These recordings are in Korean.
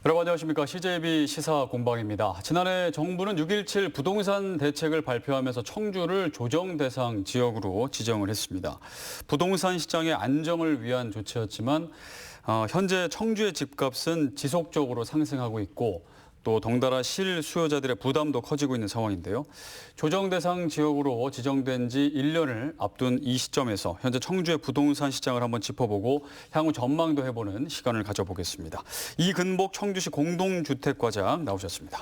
여러분 안녕하십니까. CJB 시사공방입니다. 지난해 정부는 6.17 부동산 대책을 발표하면서 청주를 조정 대상 지역으로 지정을 했습니다. 부동산 시장의 안정을 위한 조치였지만 현재 청주의 집값은 지속적으로 상승하고 있고 또 덩달아 실수요자들의 부담도 커지고 있는 상황인데요. 조정 대상 지역으로 지정된 지 1년을 앞둔 이 시점에서 현재 청주의 부동산 시장을 한번 짚어보고 향후 전망도 해보는 시간을 가져보겠습니다. 이근복 청주시 공동주택과장 나오셨습니다.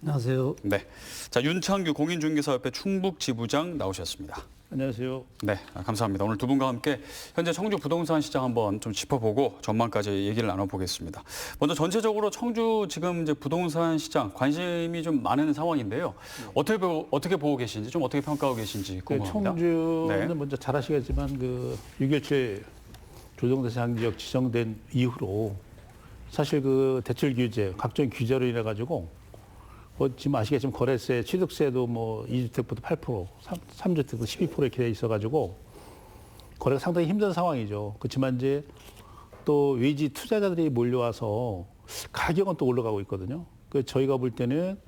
안녕하세요. 네, 자 윤창규 공인중개사협회 충북지부장 나오셨습니다. 안녕하세요. 네, 감사합니다. 오늘 두 분과 함께 현재 청주 부동산 시장 한번 좀 짚어보고 전망까지 얘기를 나눠보겠습니다. 먼저 전체적으로 청주 지금 이제 부동산 시장 관심이 좀 많은 상황인데요. 어떻게 보고 계신지, 좀 어떻게 평가하고 계신지 궁금합니다. 청주는 네. 먼저 잘 아시겠지만 6.17 조정대상 지역 지정된 이후로 사실 대출 규제, 각종 규제로 인해 가지고 지금 아시겠지만 거래세, 취득세도 2주택부터 8%, 3주택도 12% 이렇게 돼 있어가지고 거래가 상당히 힘든 상황이죠. 그렇지만 이제 또 외지 투자자들이 몰려와서 가격은 또 올라가고 있거든요. 그 저희가 볼 때는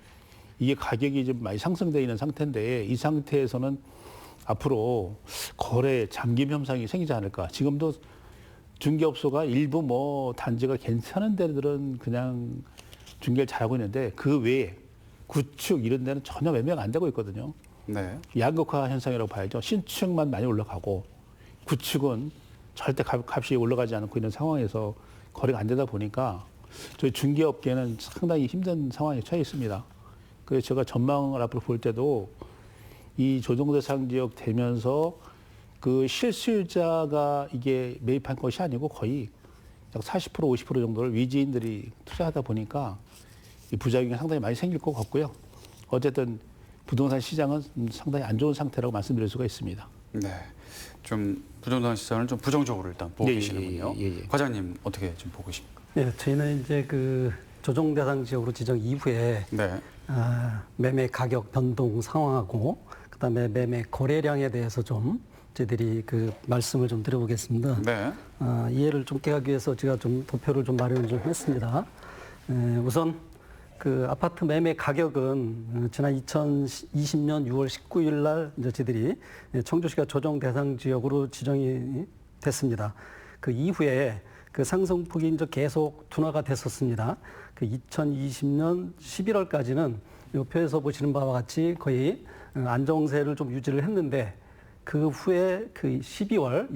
이게 가격이 좀 많이 상승되어 있는 상태인데 이 상태에서는 앞으로 거래 잠김 현상이 생기지 않을까. 지금도 중개업소가 일부 단지가 괜찮은 데들은 그냥 중개를 잘하고 있는데 그 외에 구축 이런 데는 전혀 매매가 안 되고 있거든요. 네. 양극화 현상이라고 봐야죠. 신축만 많이 올라가고 구축은 절대 값이 올라가지 않고 있는 상황에서 거래가 안 되다 보니까 저희 중개업계는 상당히 힘든 상황에 처해 있습니다. 그래서 제가 전망을 앞으로 볼 때도 이 조정대상 지역 되면서 그 실수요자가 이게 매입한 것이 아니고 거의 약 40%, 50% 정도를 위지인들이 투자하다 보니까 이 부작용이 상당히 많이 생길 것 같고요. 어쨌든 부동산 시장은 상당히 안 좋은 상태라고 말씀드릴 수가 있습니다. 네, 좀 부동산 시장을 좀 부정적으로 일단 보고 계시는군요. 과장님 어떻게 좀 보고 계십니까? 네, 저희는 이제 그 조정 대상 지역으로 지정 이후에 네. 매매 가격 변동 상황하고 그다음에 매매 거래량에 대해서 좀 저희들이 그 말씀을 좀 드려보겠습니다. 네. 이해를 좀 깨하기 위해서 제가 좀 도표를 좀 마련을 좀 했습니다. 우선 그 아파트 매매 가격은 지난 2020년 6월 19일 날 이제 저희들이 청주시가 조정 대상 지역으로 지정이 됐습니다. 그 이후에 그 상승폭이 이제 계속 둔화가 됐었습니다. 그 2020년 11월까지는 이 표에서 보시는 바와 같이 거의 안정세를 좀 유지를 했는데 그 후에 그 2020년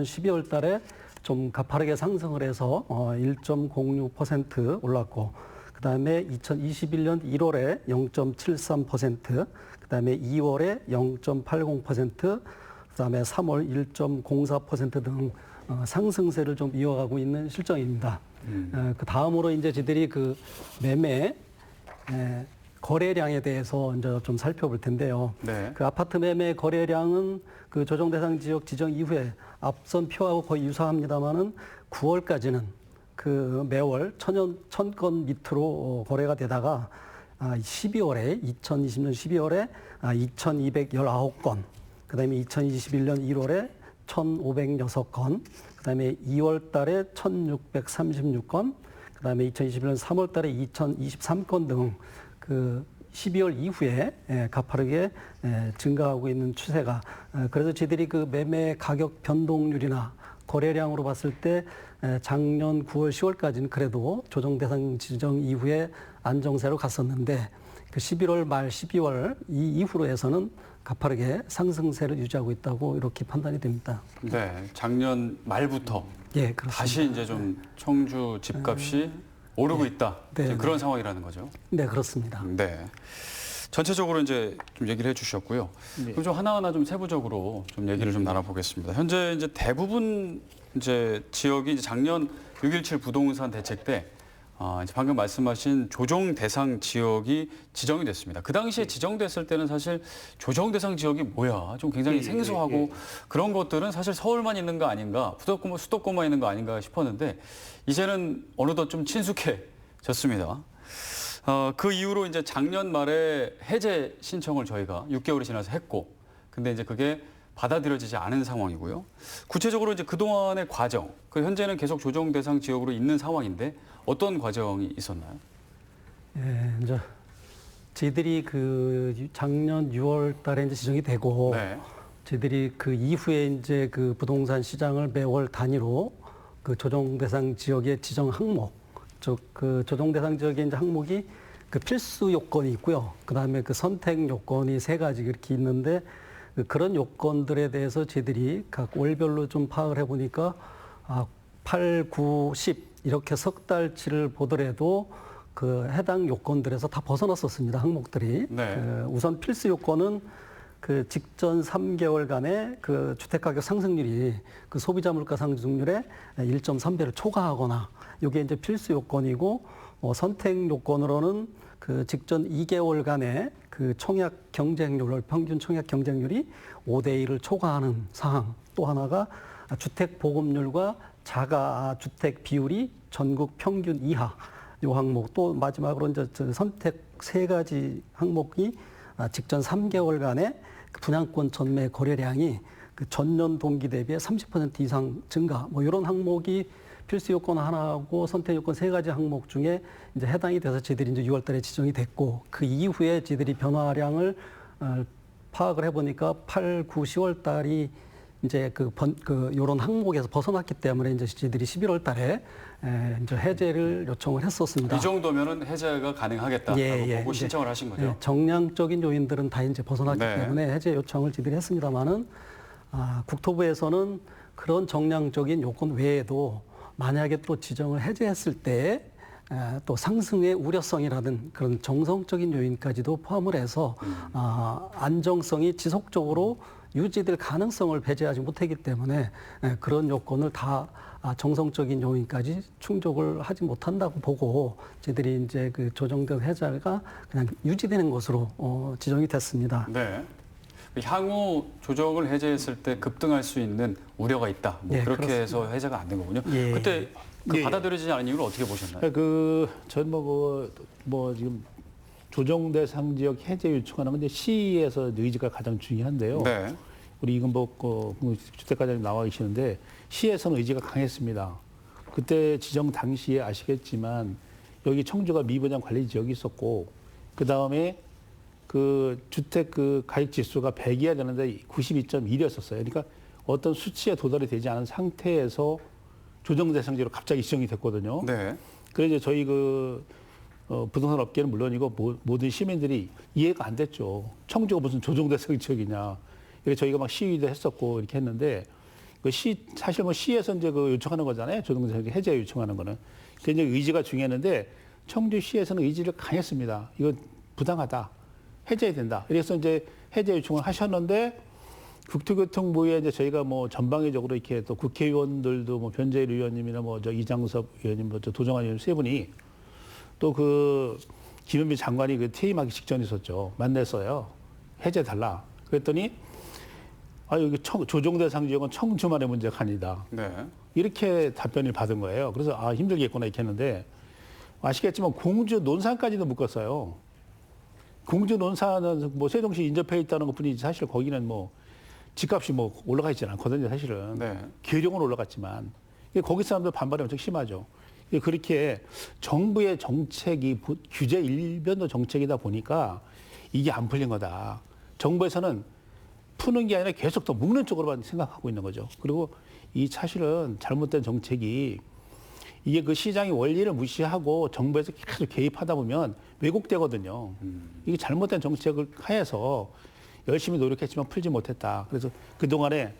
12월 달에 좀 가파르게 상승을 해서 1.06% 올랐고 그다음에 2021년 1월에 0.73%, 그다음에 2월에 0.80%, 그다음에 3월 1.04% 등 상승세를 좀 이어가고 있는 실정입니다. 그 다음으로 이제 저희들이 그 매매 거래량에 대해서 이제 좀 살펴볼 텐데요. 네. 그 아파트 매매 거래량은 그 조정 대상 지역 지정 이후에 앞선 표하고 거의 유사합니다만은 9월까지는 그 매월 1,000건 밑으로 거래가 되다가 2020년 12월에 2,219건, 그다음에 2021년 1월에 1,506건, 그다음에 2월 달에 1,636건, 그다음에 2021년 3월 달에 2,023건 등 그 12월 이후에 가파르게 증가하고 있는 추세가, 그래서 저희들이 그 매매 가격 변동률이나 거래량으로 봤을 때 작년 9월, 10월까지는 그래도 조정 대상 지정 이후에 안정세로 갔었는데 그 11월 말 12월 이후로 해서는 가파르게 상승세를 유지하고 있다고 이렇게 판단이 됩니다. 네, 작년 말부터 예, 그렇습니다. 다시 이제 좀 청주 집값이 오르고 있다. 네, 그런 상황이라는 거죠. 네, 그렇습니다. 네. 전체적으로 이제 좀 얘기를 해주셨고요. 네. 그럼 좀 하나하나 좀 세부적으로 좀 얘기를 좀 나눠보겠습니다. 현재 이제 대부분 이제 지역이 이제 작년 6.17 부동산 대책 때 이제 방금 말씀하신 조정 대상 지역이 지정이 됐습니다. 그 당시에 지정됐을 때는 사실 조정 대상 지역이 뭐야? 좀 굉장히 생소하고 그런 것들은 사실 서울만 있는 거 아닌가, 수도권만 있는 거 아닌가 싶었는데 이제는 어느덧 좀 친숙해졌습니다. 그 이후로 이제 작년 말에 해제 신청을 저희가 6개월이 지나서 했고, 근데 이제 그게 받아들여지지 않은 상황이고요. 구체적으로 이제 그동안의 과정, 그 현재는 계속 조정 대상 지역으로 있는 상황인데 어떤 과정이 있었나요? 예, 이제 저희들이 그 작년 6월 달에 이제 지정이 되고 네. 저희들이 그 이후에 이제 그 부동산 시장을 매월 단위로 그 조정 대상 지역의 지정 항목, 그 조정 대상 지역의 이제 항목이 그 필수 요건이 있고요. 그다음에 그 선택 요건이 3가지 이렇게 있는데 그런 요건들에 대해서 저희들이 각 월별로 좀 파악을 해보니까 8, 9, 10 이렇게 석 달치를 보더라도 그 해당 요건들에서 다 벗어났었습니다. 항목들이. 네. 그 우선 필수 요건은 그 직전 3개월간의 그 주택가격 상승률이 그 소비자 물가 상승률의 1.3배를 초과하거나 이게 이제 필수 요건이고 선택 요건으로는 그 직전 2개월간의 그 청약 경쟁률, 평균 청약 경쟁률이 5대1을 초과하는 사항. 또 하나가 주택 보급률과 자가 주택 비율이 전국 평균 이하. 요 항목. 또 마지막으로 이제 선택 3가지 항목이 직전 3개월간의 그 분양권 전매 거래량이 그 전년 동기 대비해 30% 이상 증가. 뭐 이런 항목이 필수 요건 하나하고 선택 요건 3가지 항목 중에 이제 해당이 돼서 저희들이 이제 6월 달에 지정이 됐고 그 이후에 저희들이 변화량을 파악을 해보니까 8, 9, 10월 달이 이제 요런 항목에서 벗어났기 때문에 이제 저희들이 11월 달에 이제 해제를 요청을 했었습니다. 이 정도면은 해제가 가능하겠다라고 보고 신청을 하신 거죠? 정량적인 요인들은 다 이제 벗어났기 네. 때문에 해제 요청을 저희들이 했습니다만은 국토부에서는 그런 정량적인 요건 외에도 만약에 또 지정을 해제했을 때 또 상승의 우려성이라든 그런 정성적인 요인까지도 포함을 해서 안정성이 지속적으로 유지될 가능성을 배제하지 못하기 때문에 그런 요건을 다 정성적인 요인까지 충족을 하지 못한다고 보고 저희들이 이제 그 조정된 해제가 그냥 유지되는 것으로 지정이 됐습니다. 네. 향후 조정을 해제했을 때 급등할 수 있는 우려가 있다. 뭐 예, 그렇게 그렇습니다. 해서 해제가 안 된 거군요. 예. 그때 예. 받아들여지지 않은 이유를 어떻게 보셨나요? 전 지금 조정 대상 지역 해제 요청하는 건 이제 시에서 의지가 가장 중요한데요. 네. 우리 이건복 주택가장님 나와 계시는데 시에서는 의지가 강했습니다. 그때 지정 당시에 아시겠지만 여기 청주가 미분양 관리 지역이 있었고 그 다음에 그 주택 그 가액 지수가 100이어야 되는데 92.1이었었어요. 그러니까 어떤 수치에 도달이 되지 않은 상태에서 조정 대상지로 갑자기 지정이 됐거든요. 네. 그래서 저희 부동산 업계는 물론이고 모든 시민들이 이해가 안 됐죠. 청주가 무슨 조정 대상 지역이냐. 그래서 저희가 막 시위도 했었고 이렇게 했는데 사실 시에서 이제 요청하는 거잖아요. 조정 대상 해제 요청하는 거는. 굉장히 의지가 중요했는데 청주시에서는 의지를 강했습니다. 이거 부당하다. 해제해야 된다. 그래서 이제 해제 요청을 하셨는데 국토교통부에 이제 저희가 전방위적으로 이렇게 또 국회의원들도 변재일 의원님이나 이장섭 의원님, 도정환 의원님 3분이 또 김현미 장관이 퇴임하기 직전에 있었죠. 만났어요. 해제달라. 그랬더니 여기 조정 대상 지역은 청주만의 문제가 아니다. 네. 이렇게 답변을 받은 거예요. 그래서 힘들겠구나 이렇게 했는데 아시겠지만 공주 논산까지도 묶었어요. 공주 논산은 세종시 인접해 있다는 것뿐이지 사실 거기는 집값이 올라가 있지는 않거든요, 사실은. 네. 계룡은 올라갔지만 거기 사람들 반발이 엄청 심하죠. 그렇게 정부의 정책이 규제 일변도 정책이다 보니까 이게 안 풀린 거다. 정부에서는 푸는 게 아니라 계속 더 묶는 쪽으로만 생각하고 있는 거죠. 그리고 이 사실은 잘못된 정책이 이게 그 시장의 원리를 무시하고 정부에서 계속 개입하다 보면 왜곡되거든요. 이게 잘못된 정책을 하에서 열심히 노력했지만 풀지 못했다. 그래서 그동안에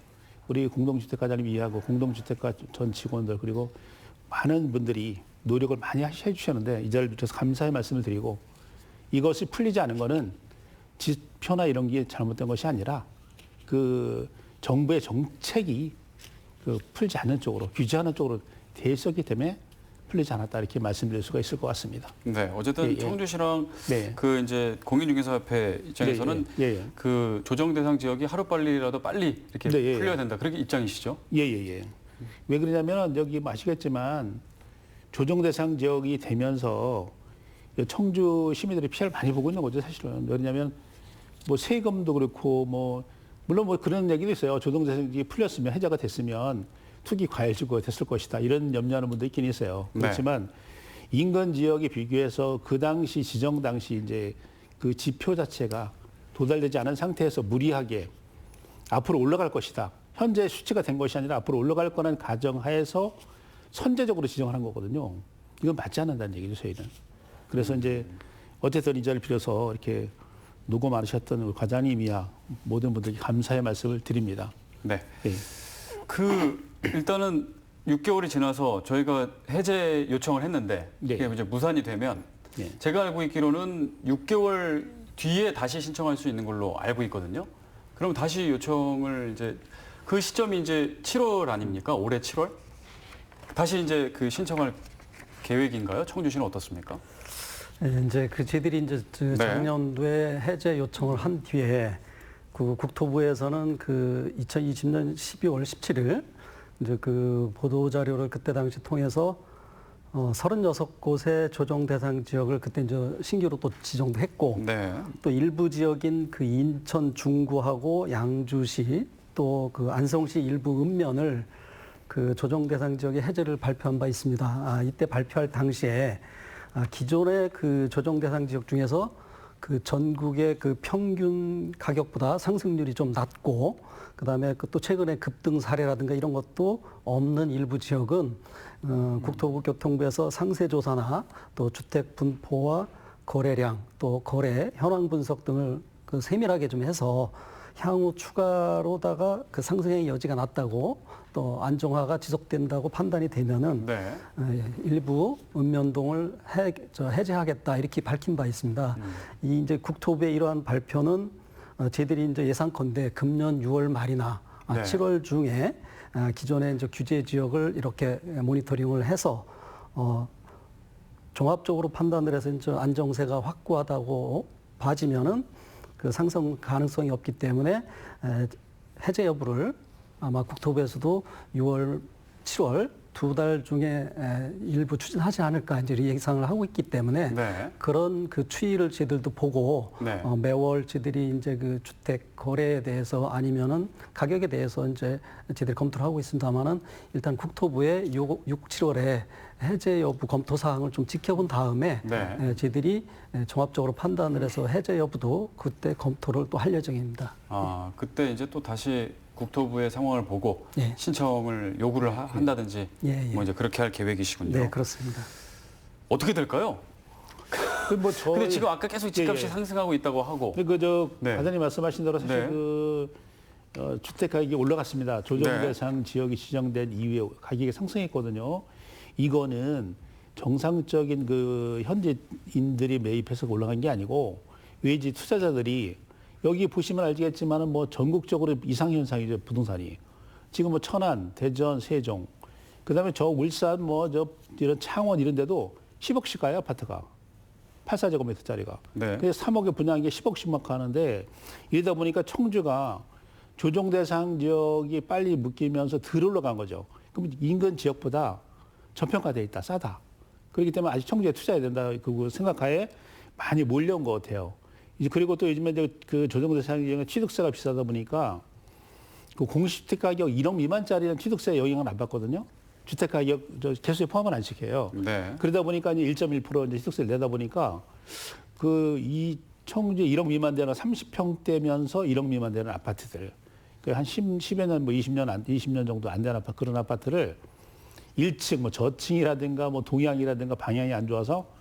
우리 공동주택가장님 이해하고 공동주택가 전 직원들 그리고 많은 분들이 노력을 많이 해주셨는데 이 자리를 빌어서 감사의 말씀을 드리고 이것이 풀리지 않은 거는 지표나 이런 게 잘못된 것이 아니라 정부의 정책이 풀지 않는 쪽으로 규제하는 쪽으로 돼 있었기 때문에 풀리지 않았다 이렇게 말씀드릴 수가 있을 것 같습니다. 네, 어쨌든 청주시랑 네. 이제 공인중개사협회 입장에서는 그 조정 대상 지역이 하루 빨리 이렇게 풀려야 된다. 그렇게 입장이시죠? 예. 왜 그러냐면 여기 아시겠지만 조정 대상 지역이 되면서 청주 시민들이 피해를 많이 보고 있는 거죠, 사실은. 왜냐하면 세금도 그렇고 물론 뭐 그런 얘기도 있어요. 조정대상이 풀렸으면 해제가 됐으면 투기 과열지구가 됐을 것이다. 이런 염려하는 분도 있긴 있어요. 네. 그렇지만 인근 지역에 비교해서 그 당시 지정 당시 이제 그 지표 자체가 도달되지 않은 상태에서 무리하게 앞으로 올라갈 것이다. 현재 수치가 된 것이 아니라 앞으로 올라갈 거라는 가정하에서 선제적으로 지정을 한 거거든요. 이건 맞지 않는다는 얘기죠, 저희는. 그래서 이제 어쨌든 이 자리를 빌어서 이렇게 노고 많으셨던 우리 과장님이야 모든 분들께 감사의 말씀을 드립니다. 네. 예. 일단은 6개월이 지나서 저희가 해제 요청을 했는데 네. 이게 이제 무산이 되면 네. 제가 알고 있기로는 6개월 뒤에 다시 신청할 수 있는 걸로 알고 있거든요. 그럼 다시 요청을 이제 그 시점이 이제 7월 아닙니까? 올해 7월? 다시 이제 그 신청할 계획인가요? 청주시는 어떻습니까? 예, 이제 그 저희들이 이제 네. 작년도에 해제 요청을 한 뒤에 그 국토부에서는 그 2020년 12월 17일 이제 그 보도 자료를 그때 당시 통해서 36곳의 조정 대상 지역을 그때 이제 신규로 또 지정도 했고 네. 또 일부 지역인 그 인천 중구하고 양주시 또 그 안성시 일부 읍면을 그 조정 대상 지역의 해제를 발표한 바 있습니다. 이때 발표할 당시에 기존의 그 조정 대상 지역 중에서 그 전국의 그 평균 가격보다 상승률이 좀 낮고 그다음에 그 또 최근에 급등 사례라든가 이런 것도 없는 일부 지역은 국토부교통부에서 상세 조사나 또 주택 분포와 거래량 또 거래 현황 분석 등을 그 세밀하게 좀 해서 향후 추가로다가 그 상승의 여지가 낮다고 또 안정화가 지속된다고 판단이 되면은 네. 일부 읍면동을 해제하겠다 이렇게 밝힌 바 있습니다. 이 이제 국토부의 이러한 발표는 저희들이 이제 예상컨대 금년 6월 말이나 네. 7월 중에 기존의 이제 규제 지역을 이렇게 모니터링을 해서 종합적으로 판단을 해서 이제 안정세가 확고하다고 봐지면은 그 상승 가능성이 없기 때문에 해제 여부를 아마 국토부에서도 6월, 7월 두 달 중에 일부 추진하지 않을까 이제 예상을 하고 있기 때문에 네. 그런 그 추이를 저희들도 보고 네. 매월 저희들이 이제 그 주택 거래에 대해서 아니면은 가격에 대해서 이제 저희들이 검토를 하고 있습니다만은 일단 국토부의 6, 7월에 해제 여부 검토 사항을 좀 지켜본 다음에 네. 저희들이 종합적으로 판단을 해서 해제 여부도 그때 검토를 또 할 예정입니다. 그때 이제 또 다시 국토부의 상황을 보고 예. 신청을 요구를 한다든지 예, 예. 뭐 이제 그렇게 할 계획이시군요. 네, 그렇습니다. 어떻게 될까요? 뭐 근데 지금 아까 계속 집값이 예, 예. 상승하고 있다고 하고. 그저 네. 과장님 말씀하신 대로 사실 네. 그 주택 가격이 올라갔습니다. 조정 네. 대상 지역이 지정된 이후에 가격이 상승했거든요. 이거는 정상적인 그 현지인들이 매입해서 올라간 게 아니고 외지 투자자들이 여기 보시면 알겠지만은 뭐 전국적으로 이상 현상이죠, 부동산이. 지금 뭐 천안, 대전, 세종, 그다음에 저 울산 뭐 저 이런 창원 이런 데도 10억씩 가요, 아파트가. 84제곱미터짜리가. 네. 그래서 3억에 분양한 게 10억씩 막 가는데 이러다 보니까 청주가 조정 대상 지역이 빨리 묶이면서 덜 올라간 거죠. 그럼 인근 지역보다 저평가돼 있다, 싸다. 그렇기 때문에 아직 청주에 투자해야 된다, 그 생각하에 많이 몰려온 것 같아요. 이제 그리고 또 요즘에 그 조정 대상 지역은 취득세가 비싸다 보니까 그 공시주택 가격 1억 미만짜리는 취득세 영향을 안 받거든요. 주택 가격 개수에 포함은 안 시켜요. 네. 그러다 보니까 이제 1.1% 이제 취득세를 내다 보니까 그 이 청주 1억 미만 되는 30평대면서 1억 미만 되는 아파트들, 그 한 10여 년, 뭐 20년 정도 안 된 아파트, 그런 아파트를 1층, 뭐 저층이라든가 뭐 동향이라든가 방향이 안 좋아서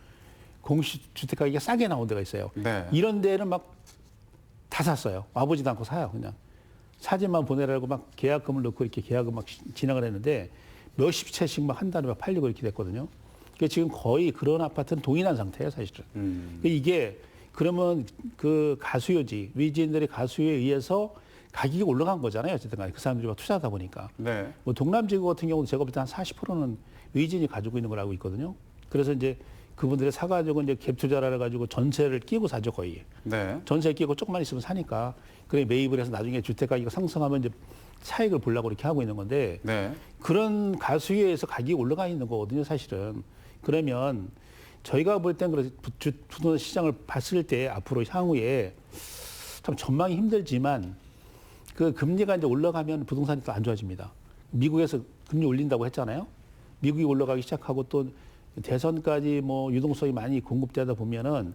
공시주택 가격이 싸게 나온 데가 있어요. 네. 이런 데는 막 다 샀어요. 와보지도 않고 사요, 그냥. 사진만 보내라고 막 계약금을 넣고 이렇게 계약을 막 진행을 했는데 몇십 채씩 막 한 달에 막 팔리고 이렇게 됐거든요. 그러니까 지금 거의 그런 아파트는 동일한 상태예요, 사실은. 그러니까 이게 그러면 그 가수요지, 외지인들의 가수요에 의해서 가격이 올라간 거잖아요. 어쨌든 간에 그 사람들이 막 투자하다 보니까. 네. 뭐 동남지구 같은 경우도 제가 볼 때 한 40%는 외지인이 가지고 있는 걸 알고 있거든요. 그래서 이제 그분들이 사가지고 이제 갭 투자를 해가지고 전세를 끼고 사죠, 거의. 네. 전세 끼고 조금만 있으면 사니까. 그래 매입을 해서 나중에 주택 가격이 상승하면 이제 차익을 보려고 이렇게 하고 있는 건데 네. 그런 가수에 의해서 가격이 올라가 있는 거거든요, 사실은. 그러면 저희가 볼 땐 부동산 시장을 봤을 때 앞으로 향후에 참 전망이 힘들지만 그 금리가 이제 올라가면 부동산이 또 안 좋아집니다. 미국에서 금리 올린다고 했잖아요. 미국이 올라가기 시작하고 또 대선까지 뭐 유동성이 많이 공급되다 보면은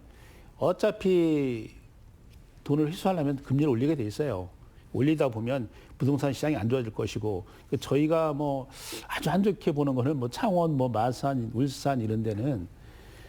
어차피 돈을 회수하려면 금리를 올리게 돼 있어요. 올리다 보면 부동산 시장이 안 좋아질 것이고 저희가 뭐 아주 안 좋게 보는 거는 뭐 창원, 뭐 마산, 울산 이런 데는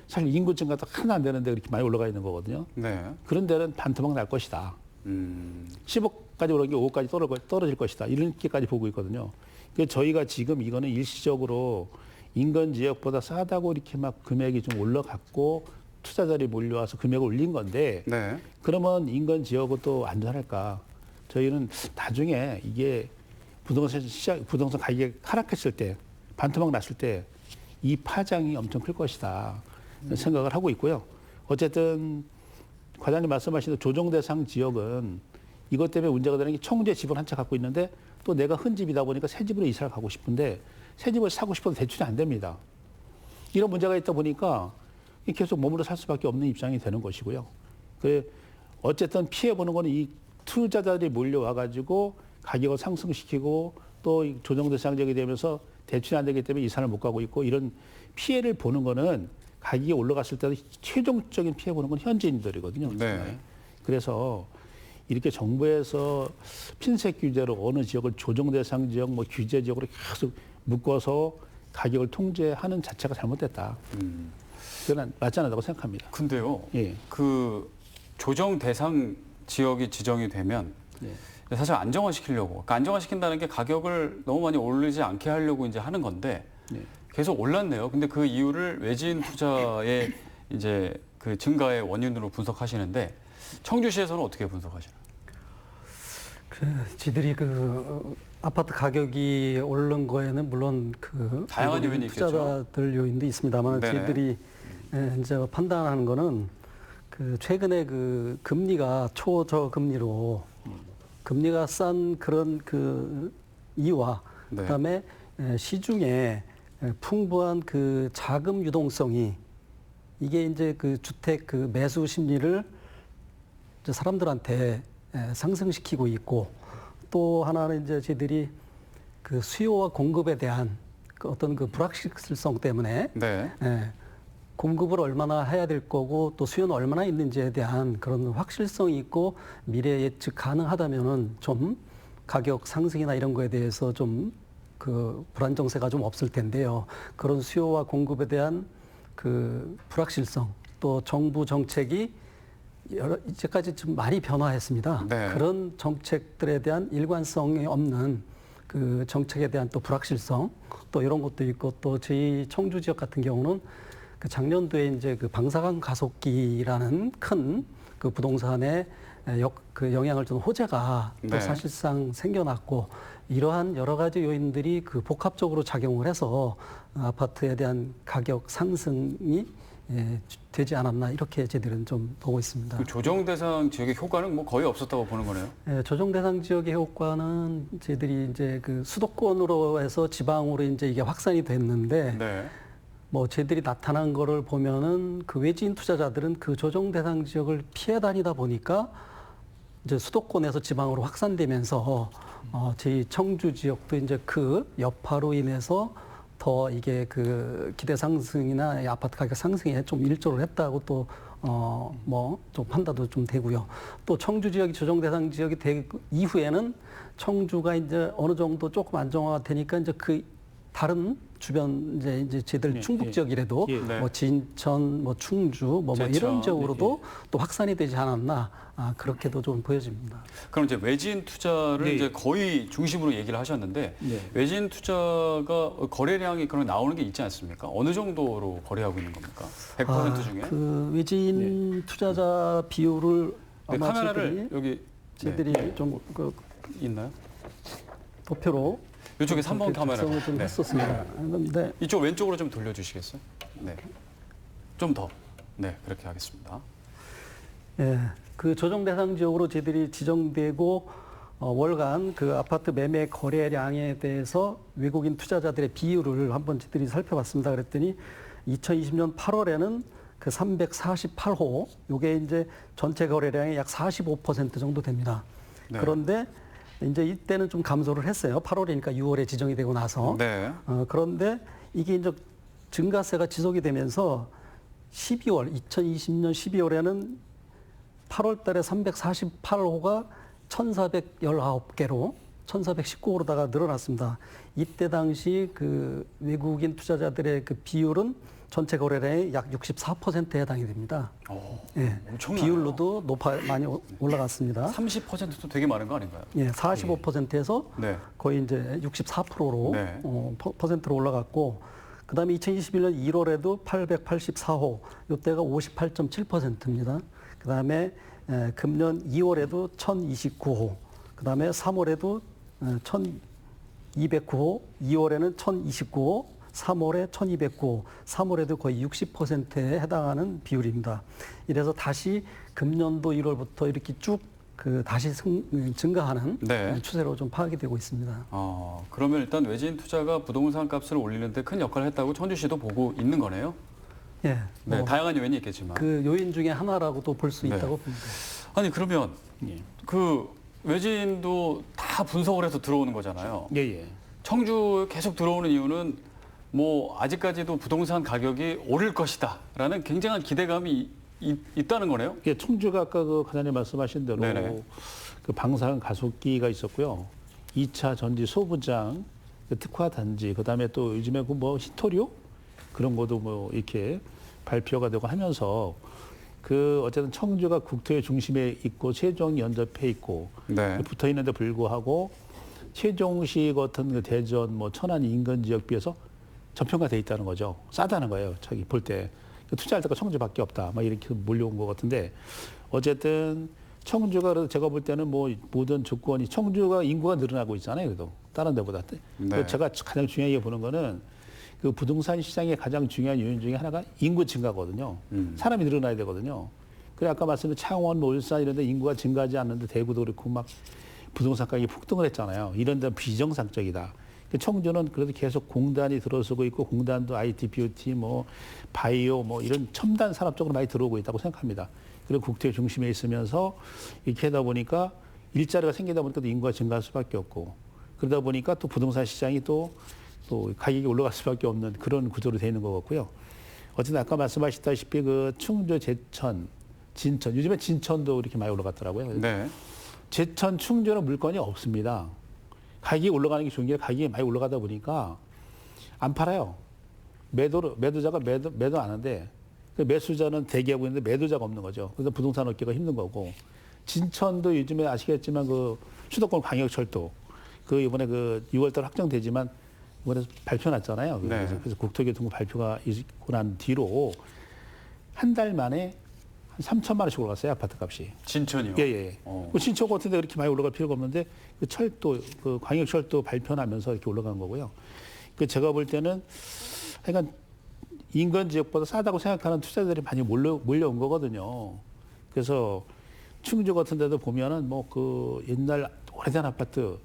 사실 인구 증가도 하나 안 되는데 그렇게 많이 올라가 있는 거거든요. 네. 그런 데는 반토막 날 것이다. 10억까지 오른 게 5억까지 떨어질 것이다. 이렇게까지 보고 있거든요. 그래서 저희가 지금 이거는 일시적으로 인근 지역보다 싸다고 이렇게 막 금액이 좀 올라갔고 투자자들이 몰려와서 금액을 올린 건데 네. 그러면 인근 지역은 또 안전할까? 저희는 나중에 이게 부동산 가격이 하락했을 때 반토막 났을 때 이 파장이 엄청 클 것이다. 생각을 하고 있고요. 어쨌든 과장님 말씀하신 조정 대상 지역은 이것 때문에 문제가 되는 게 청주에 집을 한 채 갖고 있는데 또 내가 큰 집이다 보니까 새 집으로 이사를 가고 싶은데 새 집을 사고 싶어도 대출이 안 됩니다. 이런 문제가 있다 보니까 계속 머물러 살 수밖에 없는 입장이 되는 것이고요. 어쨌든 피해보는 거는 이 투자자들이 몰려와 가지고 가격을 상승시키고 또 조정 대상 지역이 되면서 대출이 안 되기 때문에 이사를 못 가고 있고 이런 피해를 보는 거는 가격이 올라갔을 때도 최종적인 피해 보는 건 현지인들이거든요. 네. 그래서 이렇게 정부에서 핀셋 규제로 어느 지역을 조정 대상 지역, 뭐 규제 지역으로 계속 묶어서 가격을 통제하는 자체가 잘못됐다. 그건 맞지 않다고 생각합니다. 근데요. 예. 그 조정 대상 지역이 지정이 되면 네. 사실 안정화시키려고, 그러니까 안정화시킨다는 게 가격을 너무 많이 오르지 않게 하려고 이제 하는 건데 네. 계속 올랐네요. 근데 그 이유를 외지인 투자의 이제 그 증가의 원인으로 분석하시는데 청주시에서는 어떻게 분석하시나요? 지들이 아파트 가격이 오른 거에는 물론 다양한 요인이 있겠죠. 투자자들 요인도 있습니다만 네네. 저희들이 이제 판단하는 거는 최근에 금리가 초저금리로 금리가 싼 그런 이유와 네. 그다음에 시중에 풍부한 자금 유동성이 이게 이제 주택 매수 심리를 이제 사람들한테 상승시키고 있고 또 하나는 이제 저희들이 수요와 공급에 대한 어떤 불확실성 때문에 네. 공급을 얼마나 해야 될 거고 또 수요는 얼마나 있는지에 대한 그런 확실성이 있고 미래 예측 가능하다면은 좀 가격 상승이나 이런 거에 대해서 좀 불안정세가 좀 없을 텐데요. 그런 수요와 공급에 대한 불확실성 또 정부 정책이 이제까지 좀 많이 변화했습니다. 네. 그런 정책들에 대한 일관성이 없는 정책에 대한 또 불확실성 또 이런 것도 있고 또 저희 청주 지역 같은 경우는 작년도에 이제 방사강 가속기라는 큰 부동산에 영향을 준 호재가 또 네. 사실상 생겨났고 이러한 여러 가지 요인들이 복합적으로 작용을 해서 아파트에 대한 가격 상승이 되지 않았나 이렇게 저희들은 좀 보고 있습니다. 그 조정 대상 지역의 효과는 뭐 거의 없었다고 보는 거네요. 조정 대상 지역의 효과는 저희들이 이제 수도권으로 해서 지방으로 이제 이게 확산이 됐는데 네. 뭐 저희들이 나타난 거를 보면은 외지인 투자자들은 조정 대상 지역을 피해 다니다 보니까 이제 수도권에서 지방으로 확산되면서 저희 청주 지역도 이제 여파로 인해서 더 이게 기대 상승이나 아파트 가격 상승에 좀 일조를 했다고 또 뭐 좀 판단도 좀 되고요. 또 청주 지역이 조정 대상 지역이 되고 이후에는 청주가 이제 어느 정도 조금 안정화가 되니까 이제 다른 주변 이제 저희들 충북 지역이라도 네. 뭐 진천, 뭐 충주, 뭐 제천. 이런 지역으로도 또 확산이 되지 않았나 그렇게도 좀 보여집니다. 그럼 이제 외지인 투자를 네. 이제 거의 중심으로 얘기를 하셨는데 네. 외지인 투자가 거래량이 그런 나오는 게 있지 않습니까? 어느 정도로 거래하고 있는 겁니까? 100% 중에? 외지인 투자자 비율을 네, 아마 카메라를 여기 저희들이 좀 있나요? 도표로 이쪽에 3번 카메라. 작성을 좀 했었습니다. 그런데 이쪽 왼쪽으로 좀 돌려주시겠어요? 네. 좀 더. 네, 그렇게 하겠습니다. 예, 조정 대상 지역으로 저희들이 지정되고 월간 아파트 매매 거래량에 대해서 외국인 투자자들의 비율을 한번 저희들이 살펴봤습니다. 그랬더니 2020년 8월에는 348호, 요게 이제 전체 거래량의 약 45% 정도 됩니다. 네. 그런데 이제 이때는 좀 감소를 했어요. 8월이니까 6월에 지정이 되고 나서. 네. 그런데 이게 이제 증가세가 지속이 되면서 2020년 12월에는 8월 달에 348호가 1,419개로 1,419호로다가 늘어났습니다. 이때 당시 그 외국인 투자자들의 그 비율은 전체 거래량의 약 64%에 해당이 됩니다. 예, 엄청나요. 비율로도 많이 올라갔습니다. 30%도 되게 많은 거 아닌가요? 예, 45%에서 네. 거의 이제 64%로 네. 퍼센트로 올라갔고, 그다음에 2021년 1월에도 884호, 이때가 58.7%입니다. 그다음에 금년 2월에도 1,029호, 그다음에 3월에도 1,209호, 2월에는 1,029호, 3월에 1,209호, 3월에도 거의 60%에 해당하는 비율입니다. 이래서 다시 금년도 1월부터 이렇게 쭉 다시 증가하는 네. 추세로 좀 파악이 되고 있습니다. 그러면 일단 외지인 투자가 부동산 값을 올리는데 큰 역할을 했다고 천주시도 보고 있는 거네요? 예, 네, 다양한 요인이 있겠지만. 그 요인 중에 하나라고도 볼 수 네. 있다고 봅니다. 아니 그러면 예. 그 외지인도 다 분석을 해서 들어오는 거잖아요. 예, 예. 청주 계속 들어오는 이유는 뭐 아직까지도 부동산 가격이 오를 것이다라는 굉장한 기대감이 있다는 거네요. 예, 청주가 아까 그 과장님 말씀하신 대로 네네. 그 방산 가속기가 있었고요. 2차 전지 소부장, 그 특화 단지, 그다음에 또 요즘에 그 뭐 히토리오 그런 것도 뭐 이렇게 발표가 되고 하면서 그 어쨌든 청주가 국토의 중심에 있고 세종이 연접해 있고 네. 붙어 있는데 불구하고 세종시 같은 그 대전 뭐 천안 인근 지역 비해서 저평가돼 있다는 거죠. 싸다는 거예요. 자기 볼 때. 투자할 때가 청주밖에 없다. 막 이렇게 몰려온 것 같은데 어쨌든 청주가 그래도 제가 볼 때는 뭐 모든 조건이 청주가 인구가 늘어나고 있잖아요. 그래도 다른 데보다. 네. 제가 가장 중요하게 보는 거는 그 부동산 시장의 가장 중요한 요인 중에 하나가 인구 증가거든요. 사람이 늘어나야 되거든요. 그래 아까 말씀드린 창원, 울산 이런 데 인구가 증가하지 않는데 대구도 그렇고 막 부동산 가격이 폭등을 했잖아요. 이런 데는 비정상적이다. 청주는 그래도 계속 공단이 들어서고 있고 공단도 IT, BOT, 뭐 바이오 뭐 이런 첨단 산업 쪽으로 많이 들어오고 있다고 생각합니다. 그리고 국토의 중심에 있으면서 이렇게 하다 보니까 일자리가 생기다 보니까 또 인구가 증가할 수밖에 없고 그러다 보니까 또 부동산 시장이 또 가격이 올라갈 수밖에 없는 그런 구조로 되어 있는 것 같고요. 어쨌든 아까 말씀하셨다시피 그 충주, 제천, 진천 요즘에 진천도 이렇게 많이 올라갔더라고요. 네. 제천, 충주는 물건이 없습니다. 가격이 올라가는 게 좋은 게 가격이 많이 올라가다 보니까 안 팔아요. 매도자가 매도 안 하는데 그 매수자는 대기하고 있는데 매도자가 없는 거죠. 그래서 부동산 얻기가 힘든 거고 진천도 요즘에 아시겠지만 그 수도권 광역철도 그 이번에 그 6월달 확정되지만 이번에 발표 났잖아요. 네. 그래서 국토교통부 발표가 있고 난 뒤로 한 달 만에 한 3천만 원씩 올라갔어요. 아파트 값이. 진천이요? 예. 그 신촌 같은데 그렇게 많이 올라갈 필요가 없는데 그 철도, 그 광역철도 발표 나면서 이렇게 올라간 거고요. 그 제가 볼 때는 하여간 인근 지역보다 싸다고 생각하는 투자자들이 많이 몰려온 거거든요. 그래서 충주 같은 데도 보면은 뭐 그 옛날 오래된 아파트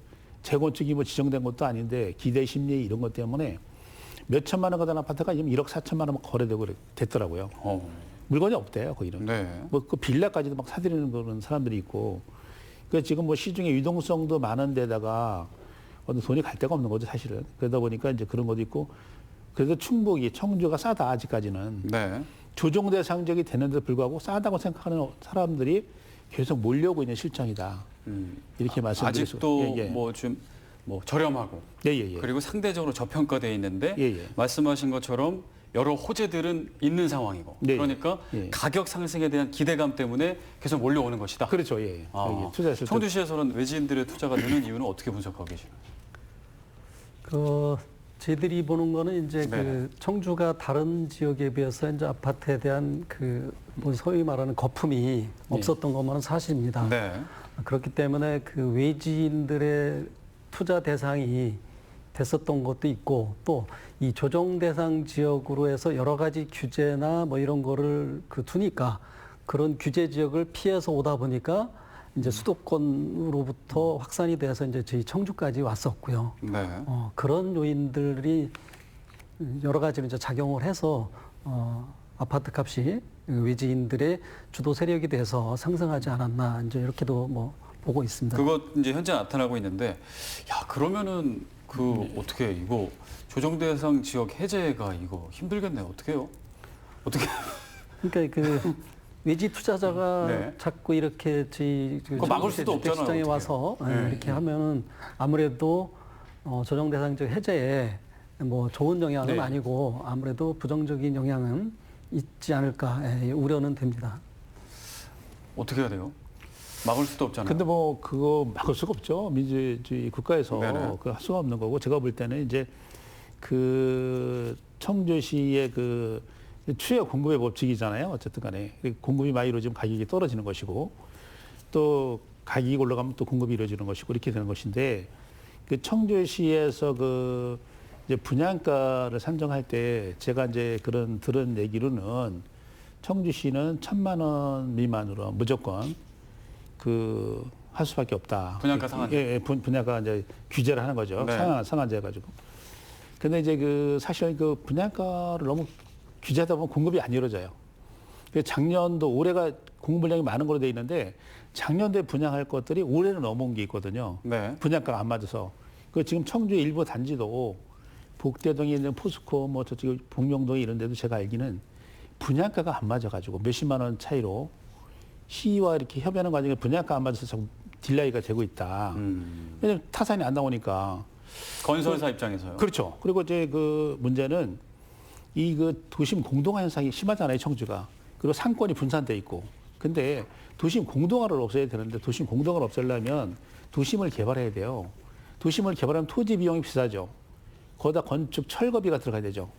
재건축이 뭐 지정된 것도 아닌데 기대 심리 이런 것 때문에 몇 천만 원 가던 아파트가 지금 1억 4천만 원 거래되고 됐더라고요. 물건이 없대요, 거기는. 네. 뭐 그 빌라까지도 막 사들이는 그런 사람들이 있고. 그 지금 뭐 시중에 유동성도 많은 데다가 어떤 돈이 갈 데가 없는 거죠, 사실은. 그러다 보니까 이제 그런 것도 있고. 그래도 충북이 청주가 싸다 아직까지는. 네. 조정 대상적이 되는데도 불구하고 싸다고 생각하는 사람들이 계속 몰려오고 있는 실정이다. 이렇게 말씀드릴 수 아직도 뭐 좀 뭐 저렴하고 예. 그리고 상대적으로 저평가돼 있는데 예. 말씀하신 것처럼 여러 호재들은 있는 상황이고 네. 그러니까 예. 가격 상승에 대한 기대감 때문에 계속 몰려오는 것이다. 그렇죠, 예. 여기 투자했을 때. 청주시에서는 외지인들의 투자가 느는 이유는 어떻게 분석하고 계시나요? 저희들이 보는 거는 이제 네. 그 청주가 다른 지역에 비해서 이제 아파트에 대한 뭐 소위 말하는 거품이 없었던 것만은 사실입니다. 네. 그렇기 때문에 그 외지인들의 투자 대상이 됐었던 것도 있고 또 이 조정 대상 지역으로 해서 여러 가지 규제나 뭐 이런 거를 두니까 그런 규제 지역을 피해서 오다 보니까 이제 수도권으로부터 확산이 돼서 이제 저희 청주까지 왔었고요. 네. 그런 요인들이 여러 가지로 이제 작용을 해서 아파트 값이 외지인들의 주도 세력이 돼서 상승하지 않았나 이제 이렇게도 뭐 보고 있습니다. 그것 이제 현재 나타나고 있는데, 야 그러면은 어떻게 이거 조정 대상 지역 해제가 이거 힘들겠네요. 어떻게 해요? 어떻게? 그러니까 그 외지 투자자가 네. 자꾸 이렇게 그거 막을 수도 없잖아요, 시장에 어떻게. 와서 네. 이렇게 하면은 아무래도 조정 대상 지역 해제에 뭐 좋은 영향은 네. 아니고 아무래도 부정적인 영향은 있지 않을까 우려는 됩니다. 어떻게 해야 돼요? 막을 수도 없잖아요. 근데 뭐 그거 막을 수가 없죠. 민주주의 국가에서 네네. 그 할 수가 없는 거고 제가 볼 때는 이제 그 청주시의 그 추여 공급의 법칙이잖아요. 어쨌든 간에 공급이 많이 이루어지면 가격이 떨어지는 것이고 또 가격이 올라가면 또 공급이 이루어지는 것이고 이렇게 되는 것인데 그 청주시에서 그 이제 분양가를 산정할 때 제가 이제 그런 들은 얘기로는 청주시는 1,000만 원 미만으로 무조건 그 할 수밖에 없다. 분양가 상한제. 예, 분양가 이제 규제를 하는 거죠. 네. 상한제 해가지고. 근데 이제 그 사실 그 분양가를 너무 규제하다 보면 공급이 안 이루어져요. 작년도 올해가 공급량이 많은 걸로 돼 있는데 작년도에 분양할 것들이 올해는 넘어온 게 있거든요. 네. 분양가가 안 맞아서. 그 지금 청주의 일부 단지도 복대동에 있는 포스코 뭐 저쪽 복명동에 이런 데도 제가 알기는 분양가가 안 맞아가지고 몇십만 원 차이로 시와 이렇게 협의하는 과정에 분양가 안 맞아서 자꾸 딜레이가 되고 있다. 왜냐면 타산이 안 나오니까. 건설사 입장에서요. 그렇죠. 그리고 이제 그 문제는 이 그 도심 공동화 현상이 심하잖아요, 청주가. 그리고 상권이 분산돼 있고. 근데 도심 공동화를 없애야 되는데 도심 공동화를 없애려면 도심을 개발해야 돼요. 도심을 개발하면 토지 비용이 비싸죠. 거기다 건축 철거비가 들어가야 되죠.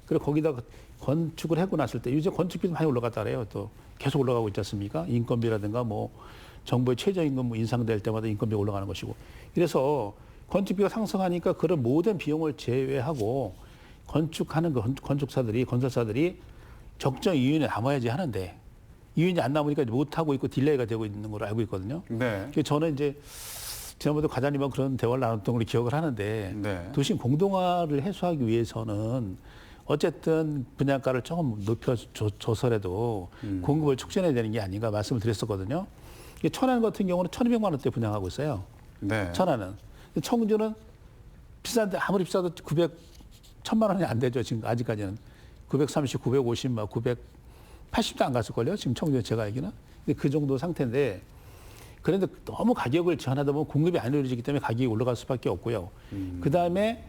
그리고 거기다 건축을 하고 났을 때 요새 건축비도 많이 올라갔다 그래요. 또 계속 올라가고 있지 않습니까? 인건비라든가 뭐 정부의 최저임금 뭐 인상될 때마다 인건비가 올라가는 것이고. 그래서 건축비가 상승하니까 그런 모든 비용을 제외하고 건축하는 건축사들이 건설사들이 적정 이윤이 남아야지 하는데 이윤이 안 남으니까 못 하고 있고 딜레이가 되고 있는 걸로 알고 있거든요. 네. 그래서 저는 이제 지난번에도 과장님과 그런 대화를 나눴던 걸 기억을 하는데 네. 도심 공동화를 해소하기 위해서는 어쨌든 분양가를 조금 높여줘서라도 공급을 촉진해야 되는 게 아닌가 말씀을 드렸었거든요. 천안 같은 경우는 1,200만 원대 분양하고 있어요. 네. 천안은. 청주는 비싼데 아무리 비싸도 1,000만 원이 안 되죠. 지금 아직까지는. 930, 950, 막 980도 안 갔을걸요. 지금 청주에 제가 알기는. 근데 그 정도 상태인데 그런데 너무 가격을 제한하다 보면 공급이 안 이루어지기 때문에 가격이 올라갈 수밖에 없고요. 그다음에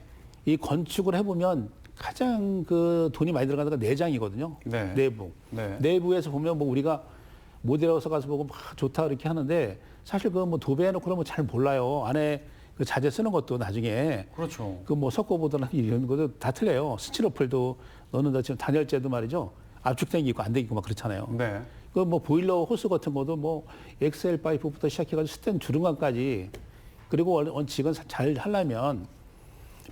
이 건축을 해보면 가장 그 돈이 많이 들어가는 건 내장이거든요. 네. 내부. 네. 내부에서 보면 뭐 우리가 모델하우스 가서 보고 막 좋다 이렇게 하는데 사실 그거 뭐 도배해놓고 그러면 잘 몰라요. 안에 그 자재 쓰는 것도 나중에 그렇죠. 그 뭐 석고보드나 이런 것도 다 틀려요. 스티로폴도 넣는다 지금 단열재도 말이죠. 압축된 게 있고 안 돼 있고 막 그렇잖아요. 네. 그 뭐 보일러 호스 같은 것도 뭐 엑셀 파이프부터 시작해가지고 스텐 주름관까지 그리고 원칙은 잘 하려면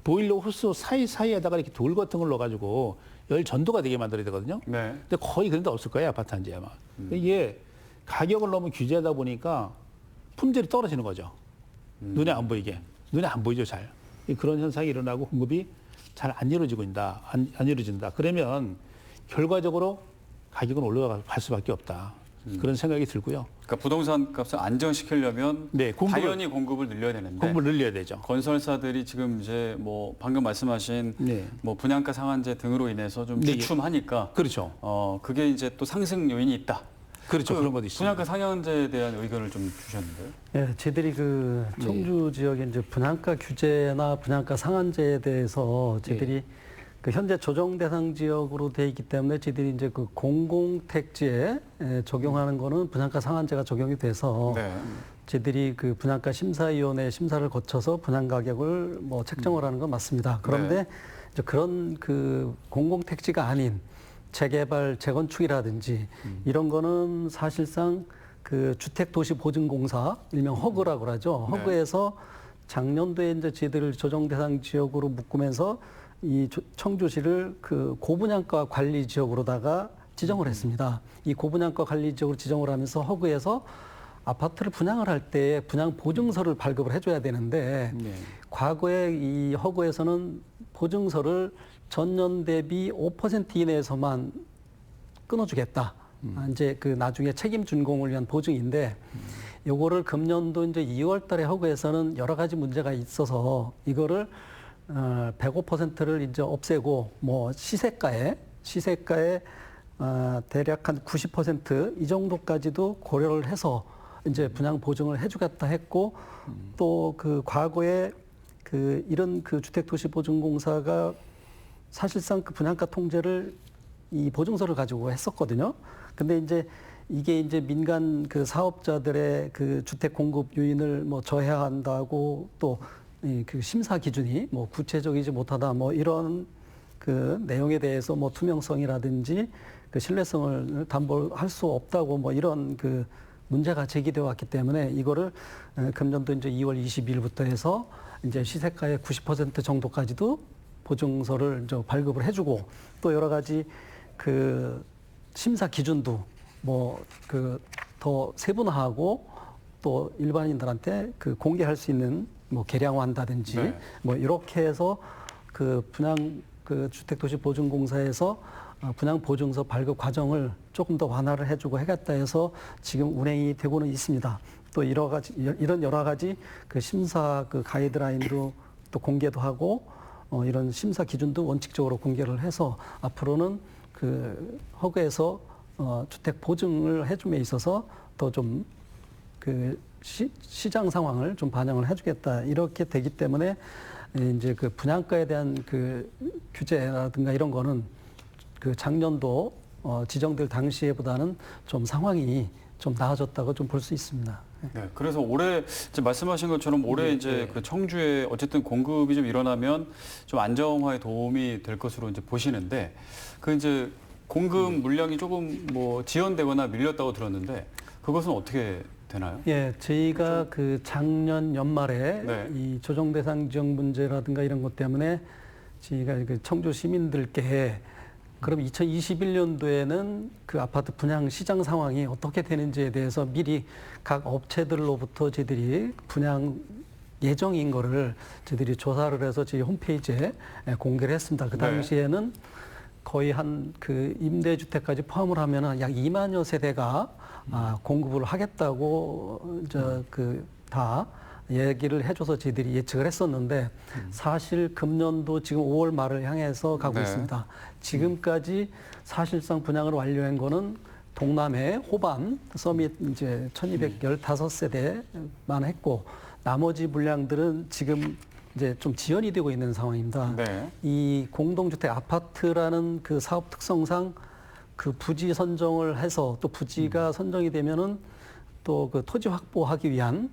보일러 호스 사이에다가 이렇게 돌 같은 걸 넣어가지고 열 전도가 되게 만들어야 되거든요. 네. 근데 거의 그런 데 없을 거예요, 아파트 단지에 아마. 이게 가격을 너무 규제하다 보니까 품질이 떨어지는 거죠. 눈에 안 보이게. 눈에 안 보이죠, 잘. 그런 현상이 일어나고 공급이 잘 안 이루어지고 있다. 안 이루어진다. 그러면 결과적으로 가격은 올라갈 수밖에 없다. 그런 생각이 들고요. 그러니까 부동산 값을 안정시키려면 네, 당연히 공급을 늘려야 되는데 공급을 늘려야 되죠. 건설사들이 지금 이제 뭐 방금 말씀하신 네. 뭐 분양가 상한제 등으로 인해서 좀 네. 주춤하니까 그렇죠. 그게 이제 또 상승 요인이 있다. 그렇죠. 그런 것도 있습니다. 분양가 상한제에 대한 의견을 좀 주셨는데요. 예, 저희들이 그 청주 지역의 이제 분양가 규제나 분양가 상한제에 대해서 저희들이 그 현재 조정 대상 지역으로 돼 있기 때문에 저희들이 이제 그 공공택지에 적용하는 거는 분양가 상한제가 적용이 돼서 네. 저희들이 그 분양가 심사위원회 심사를 거쳐서 분양 가격을 뭐 책정을 하는 건 맞습니다. 그런데 이제 그런 그 공공택지가 아닌 재개발, 재건축이라든지 이런 거는 사실상 그 주택도시보증공사 일명 허그라고 그러죠. 허그에서 작년도에 이제 저희들을 조정 대상 지역으로 묶으면서 이 청주시를 그 고분양가 관리 지역으로다가 지정을 했습니다. 이 고분양가 관리 지역으로 지정을 하면서 허그에서 아파트를 분양을 할 때 분양 보증서를 발급을 해줘야 되는데 과거에 이 허그에서는 보증서를 전년 대비 5% 이내에서만 끊어주겠다. 이제 그 나중에 책임 준공을 위한 보증인데 요거를 금년도 이제 2월 달에 허그에서는 여러 가지 문제가 있어서 이거를 105%를 이제 없애고 뭐 시세가에 대략 한 90% 이 정도까지도 고려를 해서 이제 분양 보증을 해주겠다 했고 또 그 과거에 그 이런 그 주택도시보증공사가 사실상 그 분양가 통제를 이 보증서를 가지고 했었거든요. 근데 이제 이게 이제 민간 그 사업자들의 그 주택 공급 요인을 뭐 저해한다고 또 그 심사 기준이 뭐 구체적이지 못하다 뭐 이런 그 내용에 대해서 뭐 투명성이라든지 그 신뢰성을 담보할 수 없다고 뭐 이런 그 문제가 제기되어 왔기 때문에 이거를 금년도 이제 2월 22일부터 해서 이제 시세가의 90% 정도까지도 보증서를 이제 발급을 해주고 또 여러 가지 그 심사 기준도 뭐 그 더 세분화하고 또 일반인들한테 그 공개할 수 있는 뭐 개량화한다든지 네. 뭐 이렇게 해서 그 분양 그 주택도시보증공사에서 분양 보증서 발급 과정을 조금 더 완화를 해주고 해겠다 해서 지금 운행이 되고는 있습니다. 또 이런 여러 가지 그 심사 그 가이드라인도 또 공개도 하고 이런 심사 기준도 원칙적으로 공개를 해서 앞으로는 그 허그에서 주택 보증을 해줌에 있어서 더 좀 그 시장 상황을 좀 반영을 해주겠다 이렇게 되기 때문에 이제 그 분양가에 대한 그 규제라든가 이런 거는 그 작년도 지정될 당시에보다는 좀 상황이 좀 나아졌다고 좀 볼 수 있습니다. 네, 그래서 올해 이제 말씀하신 것처럼 올해 이제 그 청주에 어쨌든 공급이 좀 일어나면 좀 안정화에 도움이 될 것으로 이제 보시는데 그 이제 공급 물량이 조금 뭐 지연되거나 밀렸다고 들었는데 그것은 어떻게 되나요? 예, 저희가 그 작년 연말에 네. 이 조정 대상 지정 문제라든가 이런 것 때문에 저희가 그 청주 시민들께 그럼 2021년도에는 그 아파트 분양 시장 상황이 어떻게 되는지에 대해서 미리 각 업체들로부터 저희들이 분양 예정인 거를 저희들이 조사를 해서 저희 홈페이지에 공개를 했습니다. 그 당시에는 거의 한 그 임대주택까지 포함을 하면은 약 2만여 세대가 공급을 하겠다고 다 얘기를 해줘서 저희들이 예측을 했었는데 사실 금년도 지금 5월 말을 향해서 가고 네. 있습니다. 지금까지 사실상 분양을 완료한 거는 동남해 호반 서밋 이제 1215세대만 했고 나머지 물량들은 지금 이제 좀 지연이 되고 있는 상황입니다. 네. 이 공동주택 아파트라는 그 사업 특성상 그 부지 선정을 해서 또 부지가 선정이 되면은 또 그 토지 확보하기 위한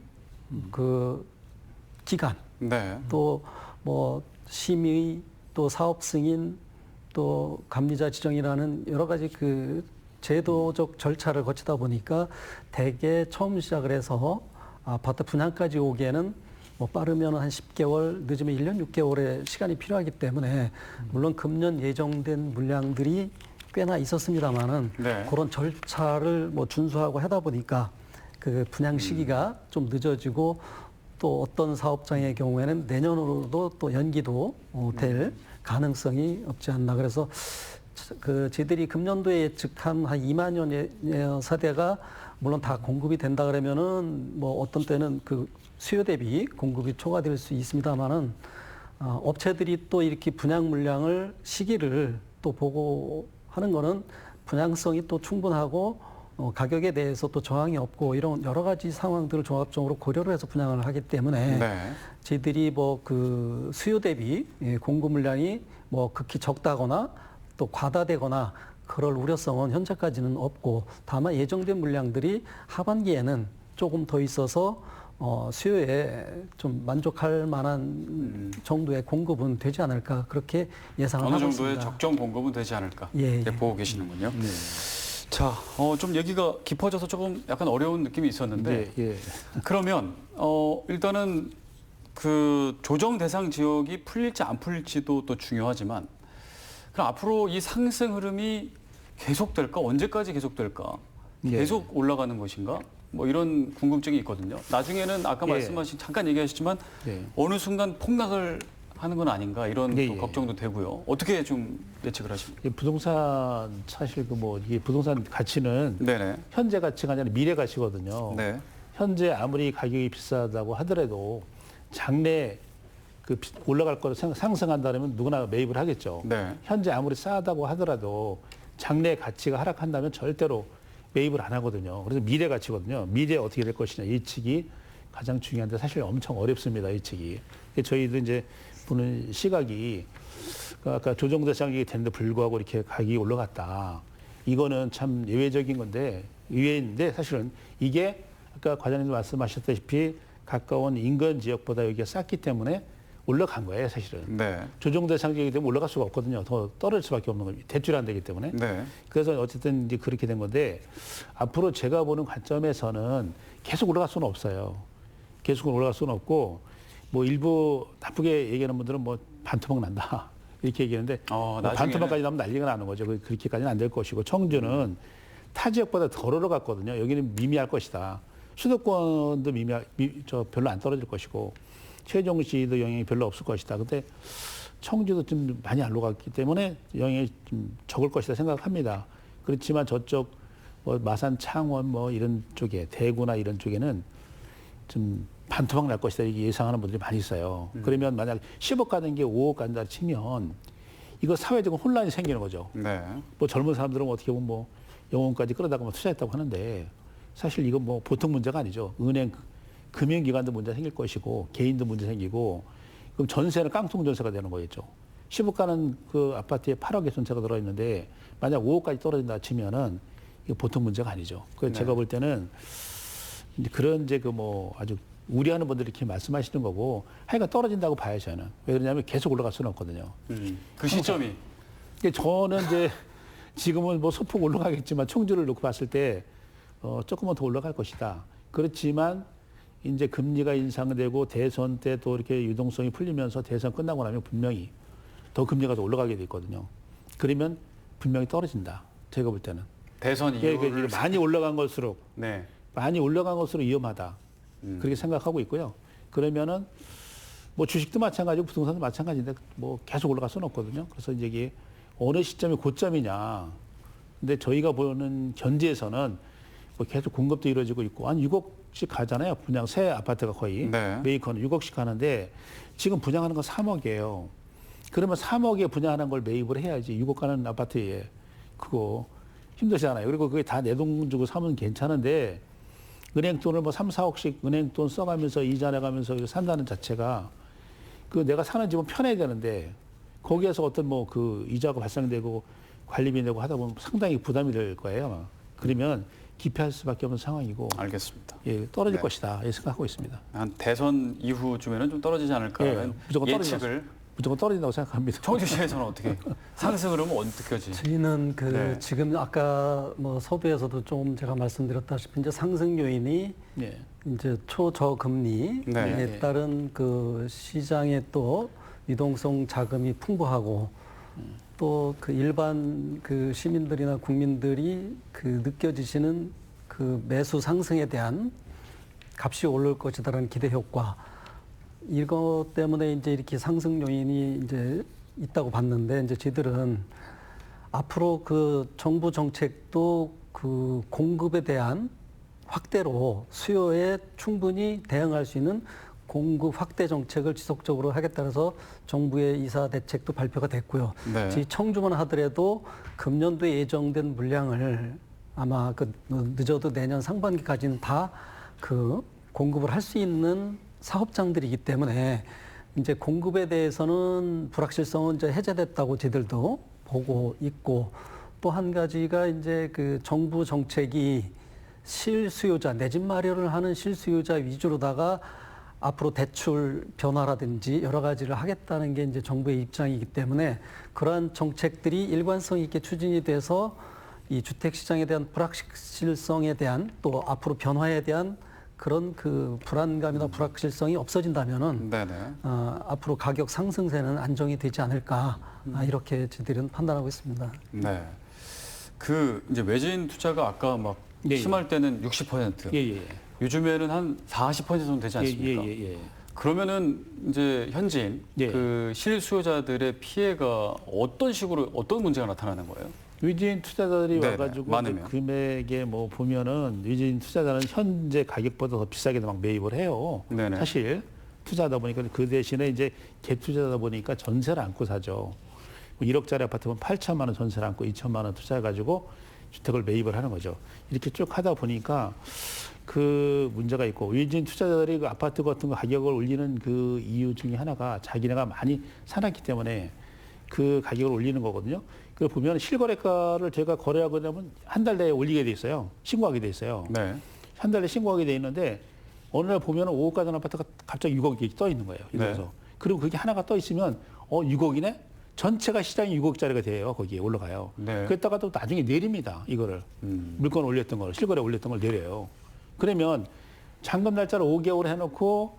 그 기간 네. 또 뭐 심의 또 사업 승인 또 감리자 지정이라는 여러 가지 그 제도적 절차를 거치다 보니까 대개 처음 시작을 해서 아파트 분양까지 오기에는 뭐 빠르면 한 10개월, 늦으면 1년 6개월의 시간이 필요하기 때문에 물론 금년 예정된 물량들이 꽤나 있었습니다만은 네. 그런 절차를 뭐 준수하고 하다 보니까 그 분양 시기가 좀 늦어지고 또 어떤 사업장의 경우에는 내년으로도 또 연기도 될 가능성이 없지 않나. 그래서 그 저희들이 금년도에 예측한 한 2만여 세대가 물론 다 공급이 된다 그러면은 뭐 어떤 때는 그 수요 대비 공급이 초과될 수 있습니다만은 업체들이 또 이렇게 분양 물량을 시기를 또 보고 하는 거는 분양성이 또 충분하고 가격에 대해서 또 저항이 없고 이런 여러 가지 상황들을 종합적으로 고려를 해서 분양을 하기 때문에 네. 저희들이 뭐 그 수요 대비 공급 물량이 뭐 극히 적다거나 또 과다되거나 그럴 우려성은 현재까지는 없고 다만 예정된 물량들이 하반기에는 조금 더 있어서 수요에 좀 만족할 만한 정도의 공급은 되지 않을까 그렇게 예상을 하고 어느 있습니다. 정도의 적정 공급은 되지 않을까 예, 이렇게 예. 보고 계시는군요. 네. 자, 좀 얘기가 깊어져서 조금 약간 어려운 느낌이 있었는데 예. 그러면 일단은 그 조정 대상 지역이 풀릴지 안 풀릴지도 또 중요하지만 그럼 앞으로 이 상승 흐름이 계속될까? 언제까지 계속될까? 예. 계속 올라가는 것인가? 뭐 이런 궁금증이 있거든요. 나중에는 아까 예. 말씀하신 잠깐 얘기하셨지만 예. 어느 순간 폭락을 하는 건 아닌가 이런 예, 또 예. 걱정도 되고요. 어떻게 좀 예측을 하십니까? 이 부동산 사실 그 뭐 이게 부동산 가치는 네네. 현재 가치가 아니라 미래 가치거든요. 네. 현재 아무리 가격이 비싸다고 하더라도 장래 올라갈 거로 상승한다면 누구나 매입을 하겠죠. 네. 현재 아무리 싸다고 하더라도 장래 가치가 하락한다면 절대로 매입을 안 하거든요. 그래서 미래 가치거든요. 미래에 어떻게 될 것이냐 예측이 가장 중요한데 사실 엄청 어렵습니다. 예측이. 저희도 이제 보는 시각이 아까 조정 대상이 되는데 불구하고 이렇게 가격이 올라갔다. 이거는 참 예외적인 건데 의외인데 사실은 이게 아까 과장님도 말씀하셨다시피 가까운 인근 지역보다 여기가 쌌기 때문에 올라간 거예요, 사실은. 네. 조정 대상 지역이 되면 올라갈 수가 없거든요. 더 떨어질 수밖에 없는 거예요. 대출이 안 되기 때문에. 네. 그래서 어쨌든 이제 그렇게 된 건데 앞으로 제가 보는 관점에서는 계속 올라갈 수는 없어요. 계속 올라갈 수는 없고 뭐 일부 나쁘게 얘기하는 분들은 뭐 반토막 난다. 이렇게 얘기하는데 뭐 나중에는- 반토막까지 나면 난리가 나는 거죠. 그렇게까지는 안 될 것이고 청주는 타 지역보다 덜 올라갔거든요. 여기는 미미할 것이다. 수도권도 별로 안 떨어질 것이고 세종시도 영향이 별로 없을 것이다. 근데 청주도 좀 많이 안 올라갔기 때문에 영향이 좀 적을 것이다 생각합니다. 그렇지만 저쪽 뭐 마산, 창원 뭐 이런 쪽에 대구나 이런 쪽에는 좀 반토막 날 것이다 이렇게 예상하는 분들이 많이 있어요. 그러면 만약 10억 가는 게 5억 간다 치면 이거 사회적인 혼란이 생기는 거죠. 네. 뭐 젊은 사람들은 어떻게 보면 뭐 영혼까지 끌어다가 뭐 투자했다고 하는데 사실 이건 뭐 보통 문제가 아니죠. 은행, 금융기관도 문제 생길 것이고 개인도 문제 생기고 그럼 전세는 깡통 전세가 되는 거겠죠. 10억 가는 그 아파트에 8억의 전세가 들어있는데 만약 5억까지 떨어진다 치면은 이거 보통 문제가 아니죠. 그래서 네. 제가 볼 때는 이제 그런 이제 그 뭐 아주 우려하는 분들이 이렇게 말씀하시는 거고 하여간 떨어진다고 봐요 저는. 왜 그러냐면 계속 올라갈 수는 없거든요. 그 시점이. 그러니까 저는 이제 지금은 뭐 소폭 올라가겠지만 총주를 놓고 봤을 때 조금은 더 올라갈 것이다. 그렇지만 이제 금리가 인상되고 대선 때 또 이렇게 유동성이 풀리면서 대선 끝나고 나면 분명히 더 금리가 더 올라가게 돼 있거든요. 그러면 분명히 떨어진다. 제가 볼 때는. 대선 이게 이후를 많이 올라간 것일수록 네. 많이 올라간 것으로 위험하다. 그렇게 생각하고 있고요. 그러면은 뭐 주식도 마찬가지고 부동산도 마찬가지인데 뭐 계속 올라갈 수는 없거든요. 그래서 이제 이게 어느 시점이 고점이냐. 근데 저희가 보는 현지에서는 뭐 계속 공급도 이루어지고 있고 한 6억씩 가잖아요. 분양 새 아파트가 거의 네. 메이커는 6억씩 가는데 지금 분양하는 건 3억이에요. 그러면 3억에 분양하는 걸 매입을 해야지 6억 가는 아파트에 그거 힘드시잖아요. 그리고 그게 다 내 돈 주고 사면 괜찮은데 은행 돈을 뭐 3, 4억씩 은행 돈 써가면서 이자 내가면서 산다는 자체가 그 내가 사는 집은 편해야 되는데 거기에서 어떤 뭐 그 이자가 발생되고 관리비 내고 하다 보면 상당히 부담이 될 거예요. 아마. 그러면 기피할 수밖에 없는 상황이고 알겠습니다. 예, 떨어질 네. 것이다. 예, 생각하고 있습니다. 한 대선 이후쯤에는 좀 떨어지지 않을까 하는 무조건 예측을 무조건 떨어진다고 생각합니다. 청주시에서는 어떻게 상승을 하면 어떻게지? 저희는 네. 지금 아까 뭐 서두에서도 좀 제가 말씀드렸다시피 이제 상승 요인이 예. 이제 초저금리에 네. 따른 그 시장에 또 유동성 자금이 풍부하고 또 그 일반 그 시민들이나 국민들이 그 느껴지시는 그 매수 상승에 대한 값이 오를 것이다라는 기대 효과 이것 때문에 이제 이렇게 상승 요인이 이제 있다고 봤는데 이제 저희들은 앞으로 그 정부 정책도 그 공급에 대한 확대로 수요에 충분히 대응할 수 있는 공급 확대 정책을 지속적으로 하겠다 해서 정부의 이사 대책도 발표가 됐고요. 네. 저희 청주만 하더라도 금년도에 예정된 물량을 아마 그 늦어도 내년 상반기까지는 다 그 공급을 할 수 있는 사업장들이기 때문에 이제 공급에 대해서는 불확실성은 이제 해제됐다고 저희들도 보고 있고 또 한 가지가 이제 그 정부 정책이 실수요자, 내 집 마련을 하는 실수요자 위주로다가 앞으로 대출 변화라든지 여러 가지를 하겠다는 게 이제 정부의 입장이기 때문에 그러한 정책들이 일관성 있게 추진이 돼서 이 주택 시장에 대한 불확실성에 대한 또 앞으로 변화에 대한 그런 그 불안감이나 불확실성이 없어진다면은 네네. 앞으로 가격 상승세는 안정이 되지 않을까 이렇게 저희들은 판단하고 있습니다. 네. 그 이제 외진 투자가 아까 막 예, 심할 때는 60%, 예, 예. 요즘에는 한 40% 정도 되지 않습니까? 예. 그러면은 이제 현지인 예. 그 실수요자들의 피해가 어떤 식으로 어떤 문제가 나타나는 거예요? 위진 투자자들이 네네, 와가지고 많으면. 이제 금액에 뭐 보면은 위진 투자자는 현재 가격보다 더 비싸게 막 매입을 해요. 네네. 사실 투자하다 보니까 그 대신에 이제 갭 투자하다 보니까 전세를 안고 사죠. 1억짜리 아파트면 8천만 원 전세를 안고 2천만 원 투자해가지고 주택을 매입을 하는 거죠. 이렇게 쭉 하다 보니까 그 문제가 있고 위진 투자자들이 그 아파트 같은 거 가격을 올리는 그 이유 중에 하나가 자기네가 많이 사놨기 때문에 그 가격을 올리는 거거든요. 그걸 보면 실거래가를 제가 거래하고 나면 한 달 내에 올리게 돼 있어요. 신고하게 돼 있어요. 네. 한 달에 신고하게 돼 있는데 어느 날 보면 5억 가전 아파트가 갑자기 6억이 떠 있는 거예요. 이래서. 네. 그리고 그게 하나가 떠 있으면 6억이네? 전체가 시장이 6억짜리가 돼요. 거기에 올라가요. 네. 그랬다가 또 나중에 내립니다. 이거를. 물건 올렸던 걸, 실거래 올렸던 걸 내려요. 그러면 잔금 날짜를 5개월 해놓고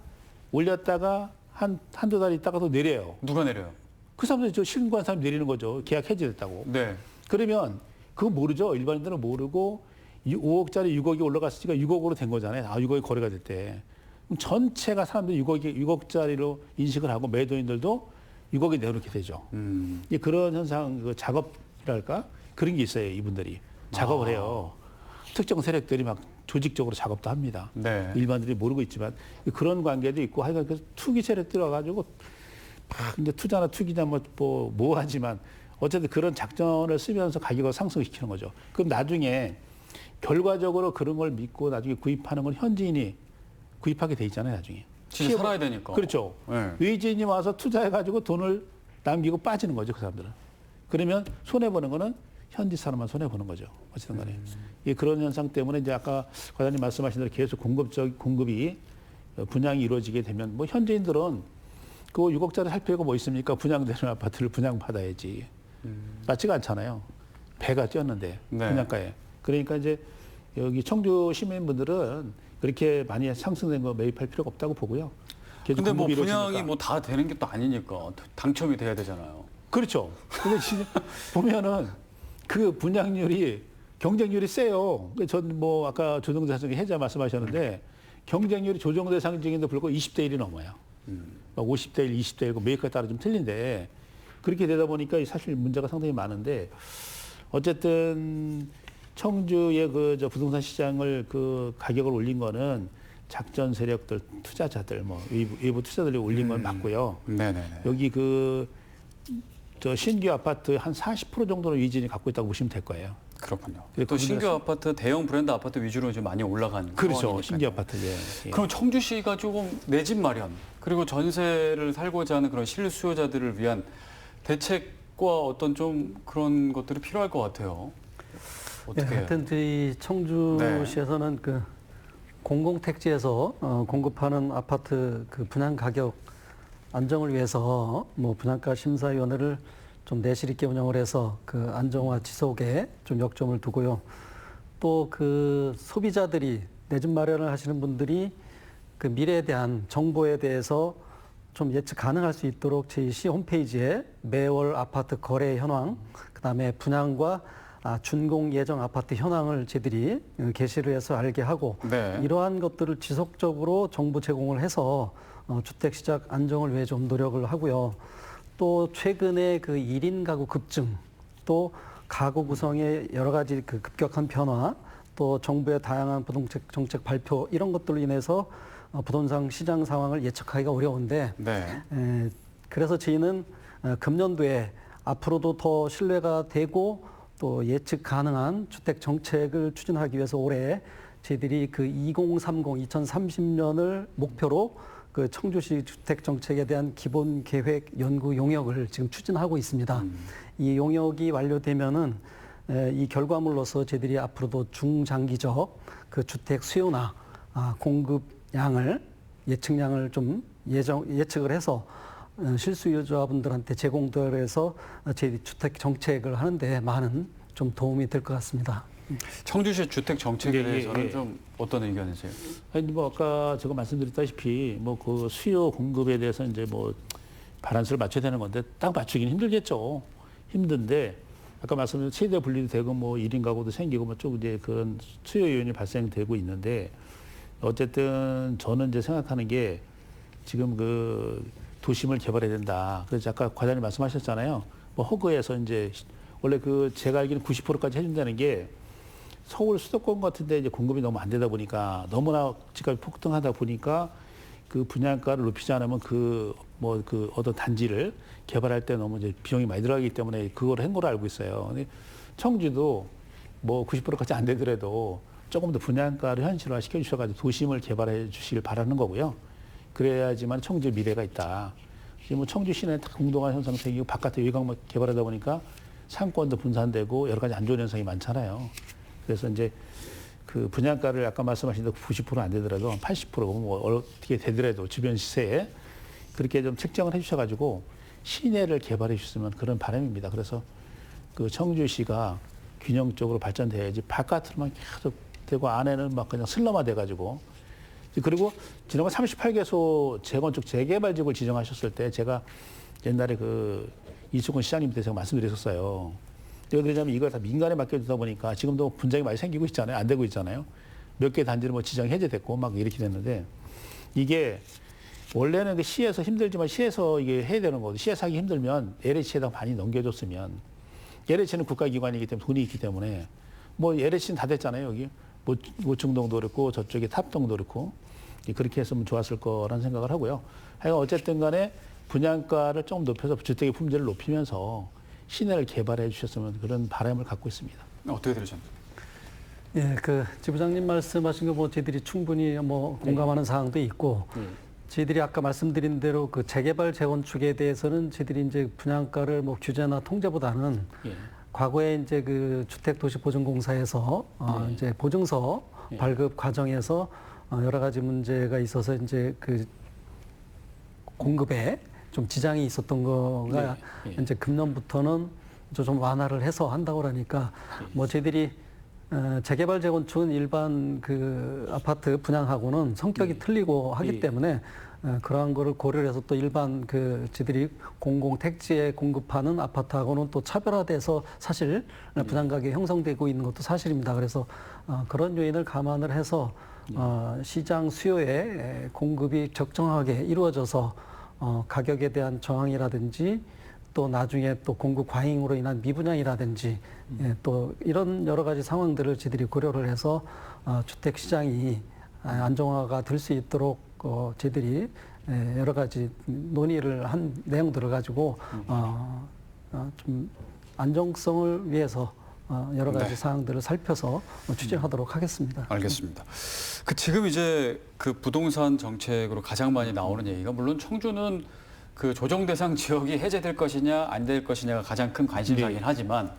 올렸다가 한두 달 있다가 또 내려요. 누가 내려요? 그 사람들이 저 신고한 사람이 내리는 거죠. 계약 해지됐다고. 네. 그러면 그거 모르죠. 일반인들은 모르고 5억짜리 6억이 올라갔으니까 6억으로 된 거잖아요. 6억이 거래가 됐대. 그럼 전체가 사람들이 6억짜리로 인식을 하고 매도인들도 6억이 내놓게 되죠. 이제 그런 현상, 그 작업이랄까? 그런 게 있어요. 이분들이. 작업을 해요. 특정 세력들이 막 조직적으로 작업도 합니다. 네. 일반인들이 모르고 있지만 그런 관계도 있고 하여간 그 투기 세력들 와가지고 막 이제 투자나 투기나 뭐 하지만 어쨌든 그런 작전을 쓰면서 가격을 상승시키는 거죠. 그럼 나중에 결과적으로 그런 걸 믿고 나중에 구입하는 건 현지인이 구입하게 돼 있잖아요, 나중에. 진짜 살아야 되니까. 그렇죠. 네. 외지인이 와서 투자해가지고 돈을 남기고 빠지는 거죠, 그 사람들은. 그러면 손해보는 거는 현지 사람만 손해보는 거죠. 어쨌든 간에. 예, 그런 현상 때문에 이제 아까 과장님 말씀하신 대로 계속 공급이 분양이 이루어지게 되면 뭐 현지인들은 그 6억짜리 살 필요가 뭐 있습니까? 분양되는 아파트를 분양받아야지. 맞지가 않잖아요. 배가 뛰었는데 네. 분양가에. 그러니까 이제 여기 청주 시민분들은 그렇게 많이 상승된 거 매입할 필요가 없다고 보고요. 계속 근데 뭐 공급이 분양이 이루어지니까. 뭐 다 되는 게 또 아니니까 당첨이 돼야 되잖아요. 그렇죠. 근데 진짜 보면은 그 분양률이 경쟁률이 세요. 전 뭐 아까 조정대상 해자 말씀하셨는데 경쟁률이 조정대상 중인데 불구하고 20대 1이 넘어요. 막 50대 1, 20대 1, 매입가에 따라 좀 틀린데 그렇게 되다 보니까 사실 문제가 상당히 많은데 어쨌든 청주의 저 부동산 시장을 그 가격을 올린 거는 작전 세력들, 투자자들, 뭐 외부 투자들이 올린 건 맞고요. 네네네. 여기 저 신규 아파트 한 40% 정도는 위진이 갖고 있다고 보시면 될 거예요. 그렇군요. 네, 또 신규 아파트, 대형 브랜드 아파트 위주로 좀 많이 올라간 그렇죠. 상황이니까요. 신규 아파트. 예. 그럼 청주시가 조금 내 집 마련 그리고 전세를 살고자 하는 그런 실수요자들을 위한 대책과 어떤 좀 그런 것들이 필요할 것 같아요. 예, 어떻게 해요? 하여튼 저희 청주시에서는 그 공공택지에서 공급하는 아파트 그 분양 가격 안정을 위해서 뭐 분양가 심사위원회를 좀 내실 있게 운영을 해서 그 안정화 지속에 좀 역점을 두고요. 또 그 소비자들이 내 집 마련을 하시는 분들이 그 미래에 대한 정보에 대해서 좀 예측 가능할 수 있도록 저희 시 홈페이지에 매월 아파트 거래 현황, 그다음에 분양과 준공 예정 아파트 현황을 저희들이 게시를 해서 알게 하고 네. 이러한 것들을 지속적으로 정보 제공을 해서 주택 시장 안정을 위해 좀 노력을 하고요. 또 최근에 그 1인 가구 급증, 또 가구 구성의 여러 가지 그 급격한 변화, 또 정부의 다양한 부동산 정책 발표 이런 것들로 인해서 부동산 시장 상황을 예측하기가 어려운데 네. 그래서 저희는 금년도에 앞으로도 더 신뢰가 되고 또 예측 가능한 주택 정책을 추진하기 위해서 올해 저희들이 그 2030년을 목표로 그 청주시 주택 정책에 대한 기본 계획 연구 용역을 지금 추진하고 있습니다. 이 용역이 완료되면은 이 결과물로서 저희들이 앞으로도 중장기적 그 주택 수요나 공급량을 예측량을 좀 예측을 해서 실수요자분들한테 제공들해서 저희 주택 정책을 하는데 많은 좀 도움이 될 것 같습니다. 청주시 주택 정책에 예, 대해서는 예. 좀 어떤 의견이세요? 아니 뭐 아까 제가 말씀드렸다시피 뭐 그 수요 공급에 대해서 이제 뭐 바란스를 맞춰야 되는 건데 딱 맞추기는 힘들겠죠. 힘든데 아까 말씀드린 세대 분리도 되고 뭐 1인 가구도 생기고 뭐 쭉 이제 그런 수요 요인이 발생되고 있는데 어쨌든 저는 이제 생각하는 게 지금 그 도심을 개발해야 된다. 그래서 아까 과장님 말씀하셨잖아요. 뭐 허그에서 이제 원래 그 제가 알기로는 90%까지 해준다는 게 서울 수도권 같은데 이제 공급이 너무 안 되다 보니까 너무나 집값이 폭등하다 보니까 그 분양가를 높이지 않으면 그 어떤 단지를 개발할 때 너무 이제 비용이 많이 들어가기 때문에 그걸 한 걸로 알고 있어요. 근데 청주도 뭐 90%까지 안 되더라도 조금 더 분양가를 현실화 시켜주셔가지고 도심을 개발해 주시길 바라는 거고요. 그래야지만 청주의 미래가 있다. 지금 뭐 청주 시내는 다 공동화 현상 생기고 바깥에 외곽만 개발하다 보니까 상권도 분산되고 여러 가지 안 좋은 현상이 많잖아요. 그래서 이제 그 분양가를 아까 말씀하신 대로 90%안 되더라도 80% 뭐 어떻게 되더라도 주변 시세에 그렇게 좀 책정을 해주셔가지고 시내를 개발해 주셨으면 그런 바람입니다. 그래서 그 청주시가 균형적으로 발전돼야지 바깥으로만 계속 되고 안에는 막 그냥 슬럼화 돼가지고 그리고 지난번 38개소 재건축 재개발 지역을 지정하셨을 때 제가 옛날에 그 이수근 시장님 때 제가 말씀드렸었어요. 왜 그러냐면 이걸 다 민간에 맡겨두다 보니까 지금도 분쟁이 많이 생기고 있잖아요. 안 되고 있잖아요. 몇 개 단지를 뭐 지정 해제됐고 막 이렇게 됐는데 이게 원래는 그 시에서 힘들지만 시에서 이게 해야 되는 거거든요. 시에서 하기 힘들면 LH에다 많이 넘겨줬으면 LH는 국가기관이기 때문에 돈이 있기 때문에 뭐 LH는 다 됐잖아요. 여기 모충동도 그렇고 저쪽에 탑동도 그렇고 그렇게 했으면 좋았을 거라는 생각을 하고요. 하여간 어쨌든 간에 분양가를 조금 높여서 주택의 품질을 높이면서 시내를 개발해 주셨으면 그런 바람을 갖고 있습니다. 어떻게 들으셨나요? 예, 그 지부장님 말씀하신 거 뭐 저희들이 충분히 뭐 공감하는 사항도 있고 저희들이 아까 말씀드린 대로 그 재개발 재건축에 대해서는 저희들이 이제 분양가를 뭐 규제나 통제보다는 과거에 이제 그 주택도시보증공사에서 이제 보증서 발급 과정에서 여러 가지 문제가 있어서 이제 그 공급에 좀 지장이 있었던 거가 이제 금년부터는 좀 완화를 해서 한다고 그러니까 뭐 저희들이 재개발 재건축은 일반 그 아파트 분양하고는 성격이 틀리고 하기 때문에 그러한 거를 고려해서 또 일반 그 저희들이 공공 택지에 공급하는 아파트하고는 또 차별화돼서 사실 분양 가격이 형성되고 있는 것도 사실입니다. 그래서 그런 요인을 감안을 해서 시장 수요에 공급이 적정하게 이루어져서 가격에 대한 저항이라든지 또 나중에 또 공급 과잉으로 인한 미분양이라든지 또 이런 여러 가지 상황들을 저희들이 고려를 해서 주택 시장이 안정화가 될 수 있도록 저희들이 여러 가지 논의를 한 내용들을 가지고 좀 안정성을 위해서 여러 가지 사항들을 살펴서 추진하도록 하겠습니다. 알겠습니다. 그 지금 이제 그 부동산 정책으로 가장 많이 나오는 얘기가 물론 청주는 그 조정 대상 지역이 해제될 것이냐 안 될 것이냐가 가장 큰 관심사긴 하지만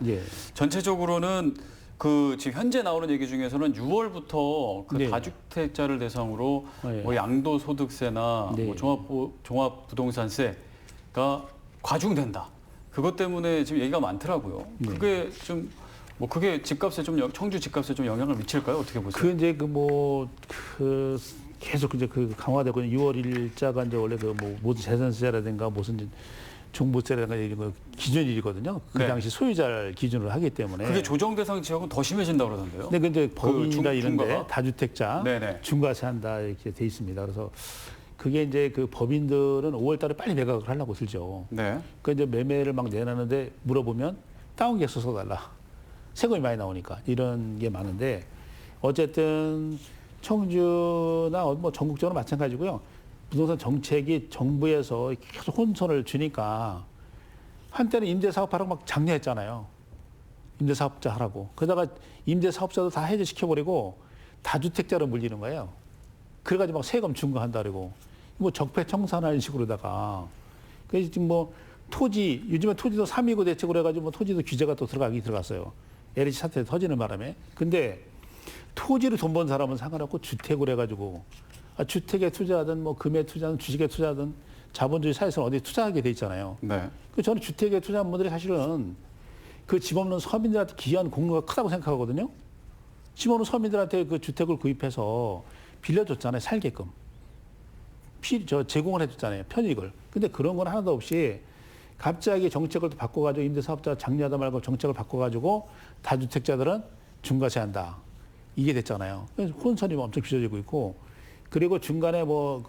전체적으로는 그 지금 현재 나오는 얘기 중에서는 6월부터 그 다주택자를 대상으로 뭐 양도소득세나 뭐 종합부동산세가 과중된다. 그것 때문에 지금 얘기가 많더라고요. 그게 좀 뭐 그게 집값에 좀 청주 집값에 좀 영향을 미칠까요? 어떻게 보세요? 그 이제 그 계속 이제 그 강화되고 6월 일자가 이제 원래 그 뭐 모든 재산세라든가 무슨 종부세라든가 이런 기준일이거든요. 그 당시 소유자를 기준으로 하기 때문에 그게 조정 대상 지역은 더 심해진다고 그러던데요. 근데 이제 법인이나 이런데 중과가? 다주택자 중과세 한다 이렇게 돼 있습니다. 그래서 그게 이제 그 법인들은 5월달에 빨리 매각을 하려고 들죠. 그 이제 매매를 막 내놨는데 물어보면 다운 계획서 써달라. 세금이 많이 나오니까 이런 게 많은데 어쨌든 청주나 뭐 전국적으로 마찬가지고요. 부동산 정책이 정부에서 계속 혼선을 주니까 한때는 임대사업하라고 막 장려했잖아요. 임대사업자 하라고. 그러다가 임대사업자도 다 해제시켜버리고 다주택자로 물리는 거예요. 그래가지고 막 세금 중과한다 그러고 뭐 적폐청산하는 식으로다가 그래서 지금 뭐 토지 요즘에 토지도 3.29 대책으로 해가지고 뭐 토지도 규제가 또 들어갔어요. LH 사태 터지는 바람에. 근데 토지로 돈 번 사람은 상관없고 주택으로 해가지고 주택에 투자하든 뭐 금에 투자하든 주식에 투자하든 자본주의 사회에서는 어디 투자하게 돼 있잖아요. 저는 주택에 투자한 분들이 사실은 그 집 없는 서민들한테 기여한 공로가 크다고 생각하거든요. 집 없는 서민들한테 그 주택을 구입해서 빌려줬잖아요. 살게끔. 제공을 해줬잖아요. 편익을. 근데 그런 건 하나도 없이 갑자기 정책을 바꿔가지고 임대사업자 장려하다 말고 정책을 바꿔가지고 다주택자들은 중과세 한다. 이게 됐잖아요. 그래서 혼선이 엄청 빚어지고 있고 그리고 중간에 뭐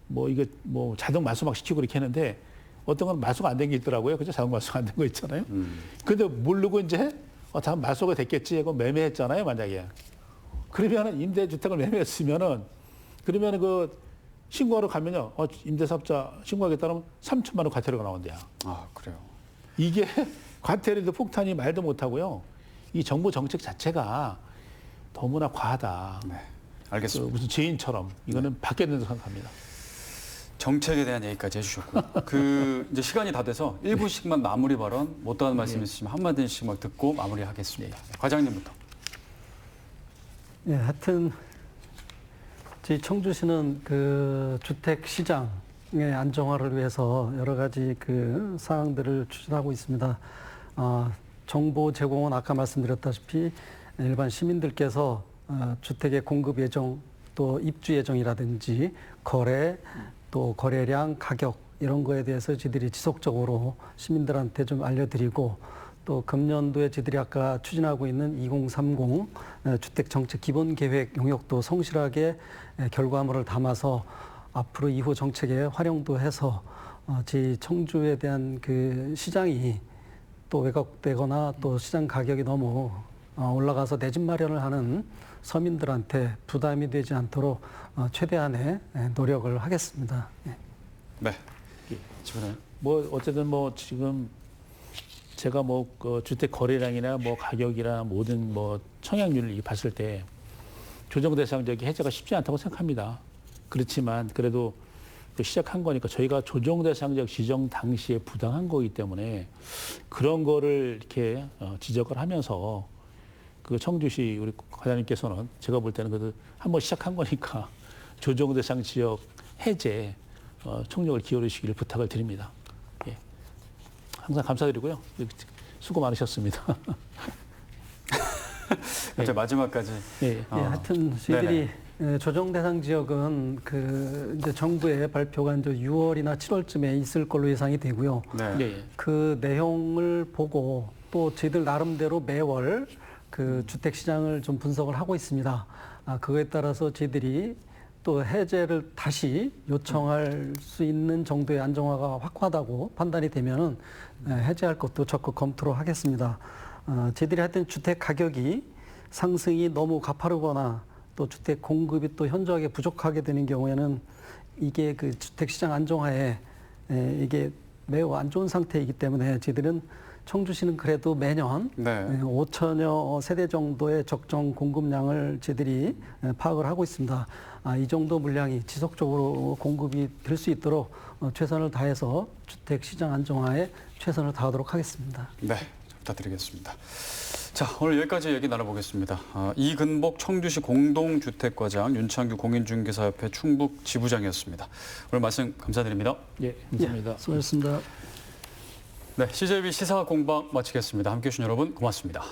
뭐 이게 뭐 자동 마수 막 시키고 그렇게 했는데 어떤 건 마수가 안 된 게 있더라고요. 그죠? 자동 마수가 안 된 거 있잖아요. 근데 모르고 이제 다 마수가 됐겠지 하고 매매했잖아요, 만약에. 그러면은 임대주택을 매매했으면은 그러면은 그 신고하러 가면요. 임대사업자 신고하겠다면 3천만 원 과태료가 나온대요. 아, 그래요. 이게 과태료도 폭탄이 말도 못하고요. 이 정부 정책 자체가 너무나 과하다. 네, 알겠습니다. 무슨 죄인처럼 이거는 바뀌어야 된다고 생각합니다. 정책에 대한 얘기까지 해주셨고 이제 시간이 다 돼서 1분씩만 마무리 발언 못 하는 말씀 있으시면 한마디씩만 듣고 마무리하겠습니다. 과장님부터. 예, 하여튼 저희 청주시는 그 주택 시장의 안정화를 위해서 여러 가지 그 사항들을 추진하고 있습니다. 정보 제공은 아까 말씀드렸다시피 일반 시민들께서 주택의 공급 예정 또 입주 예정이라든지 거래 또 거래량 가격 이런 거에 대해서 저희들이 지속적으로 시민들한테 좀 알려드리고 또 금년도에 저희들이 아까 추진하고 있는 2030 주택정책 기본계획 용역도 성실하게 결과물을 담아서 앞으로 이후 정책에 활용도 해서 저희 청주에 대한 그 시장이 또 왜곡되거나 또 시장 가격이 너무 올라가서 내 집 마련을 하는 서민들한테 부담이 되지 않도록 최대한의 노력을 하겠습니다. 예. 네. 지금 뭐 어쨌든 뭐 지금 제가 뭐 그 주택 거래량이나 뭐 가격이나 모든 뭐 청약률을 봤을 때 조정 대상 지역이 해제가 쉽지 않다고 생각합니다. 그렇지만 그래도 시작한 거니까 저희가 조정 대상 지역 지정 당시에 부당한 거기 때문에 그런 거를 이렇게 지적을 하면서 그 청주시 우리 과장님께서는 제가 볼 때는 그래도 한번 시작한 거니까 조정 대상 지역 해제 총력을 기울이시기를 부탁을 드립니다. 예. 항상 감사드리고요. 수고 많으셨습니다. 갑자기 마지막까지. 예, 하여튼 저희들이 조정 대상 지역은 그 이제 정부의 발표가 이제 6월이나 7월쯤에 있을 걸로 예상이 되고요. 네. 예. 그 내용을 보고 또 저희들 나름대로 매월 그 주택 시장을 좀 분석을 하고 있습니다. 그거에 따라서 저희들이 또 해제를 다시 요청할 수 있는 정도의 안정화가 확고하다고 판단이 되면은 해제할 것도 적극 검토를 하겠습니다. 저희들이 하여튼 주택 가격이 상승이 너무 가파르거나 또 주택 공급이 또 현저하게 부족하게 되는 경우에는 이게 그 주택 시장 안정화에 이게 매우 안 좋은 상태이기 때문에 저희들은 청주시는 그래도 매년 5천여 세대 정도의 적정 공급량을 저희들이 파악을 하고 있습니다. 이 정도 물량이 지속적으로 공급이 될 수 있도록 최선을 다해서 주택 시장 안정화에 최선을 다하도록 하겠습니다. 네, 부탁드리겠습니다. 자, 오늘 여기까지 얘기 나눠보겠습니다. 이근복 청주시 공동주택과장, 윤창규 공인중개사협회 충북 지부장이었습니다. 오늘 말씀 감사드립니다. 예, 감사합니다. 예, 수고하셨습니다. 네, CJB 시사 공방 마치겠습니다. 함께해 주신 여러분 고맙습니다.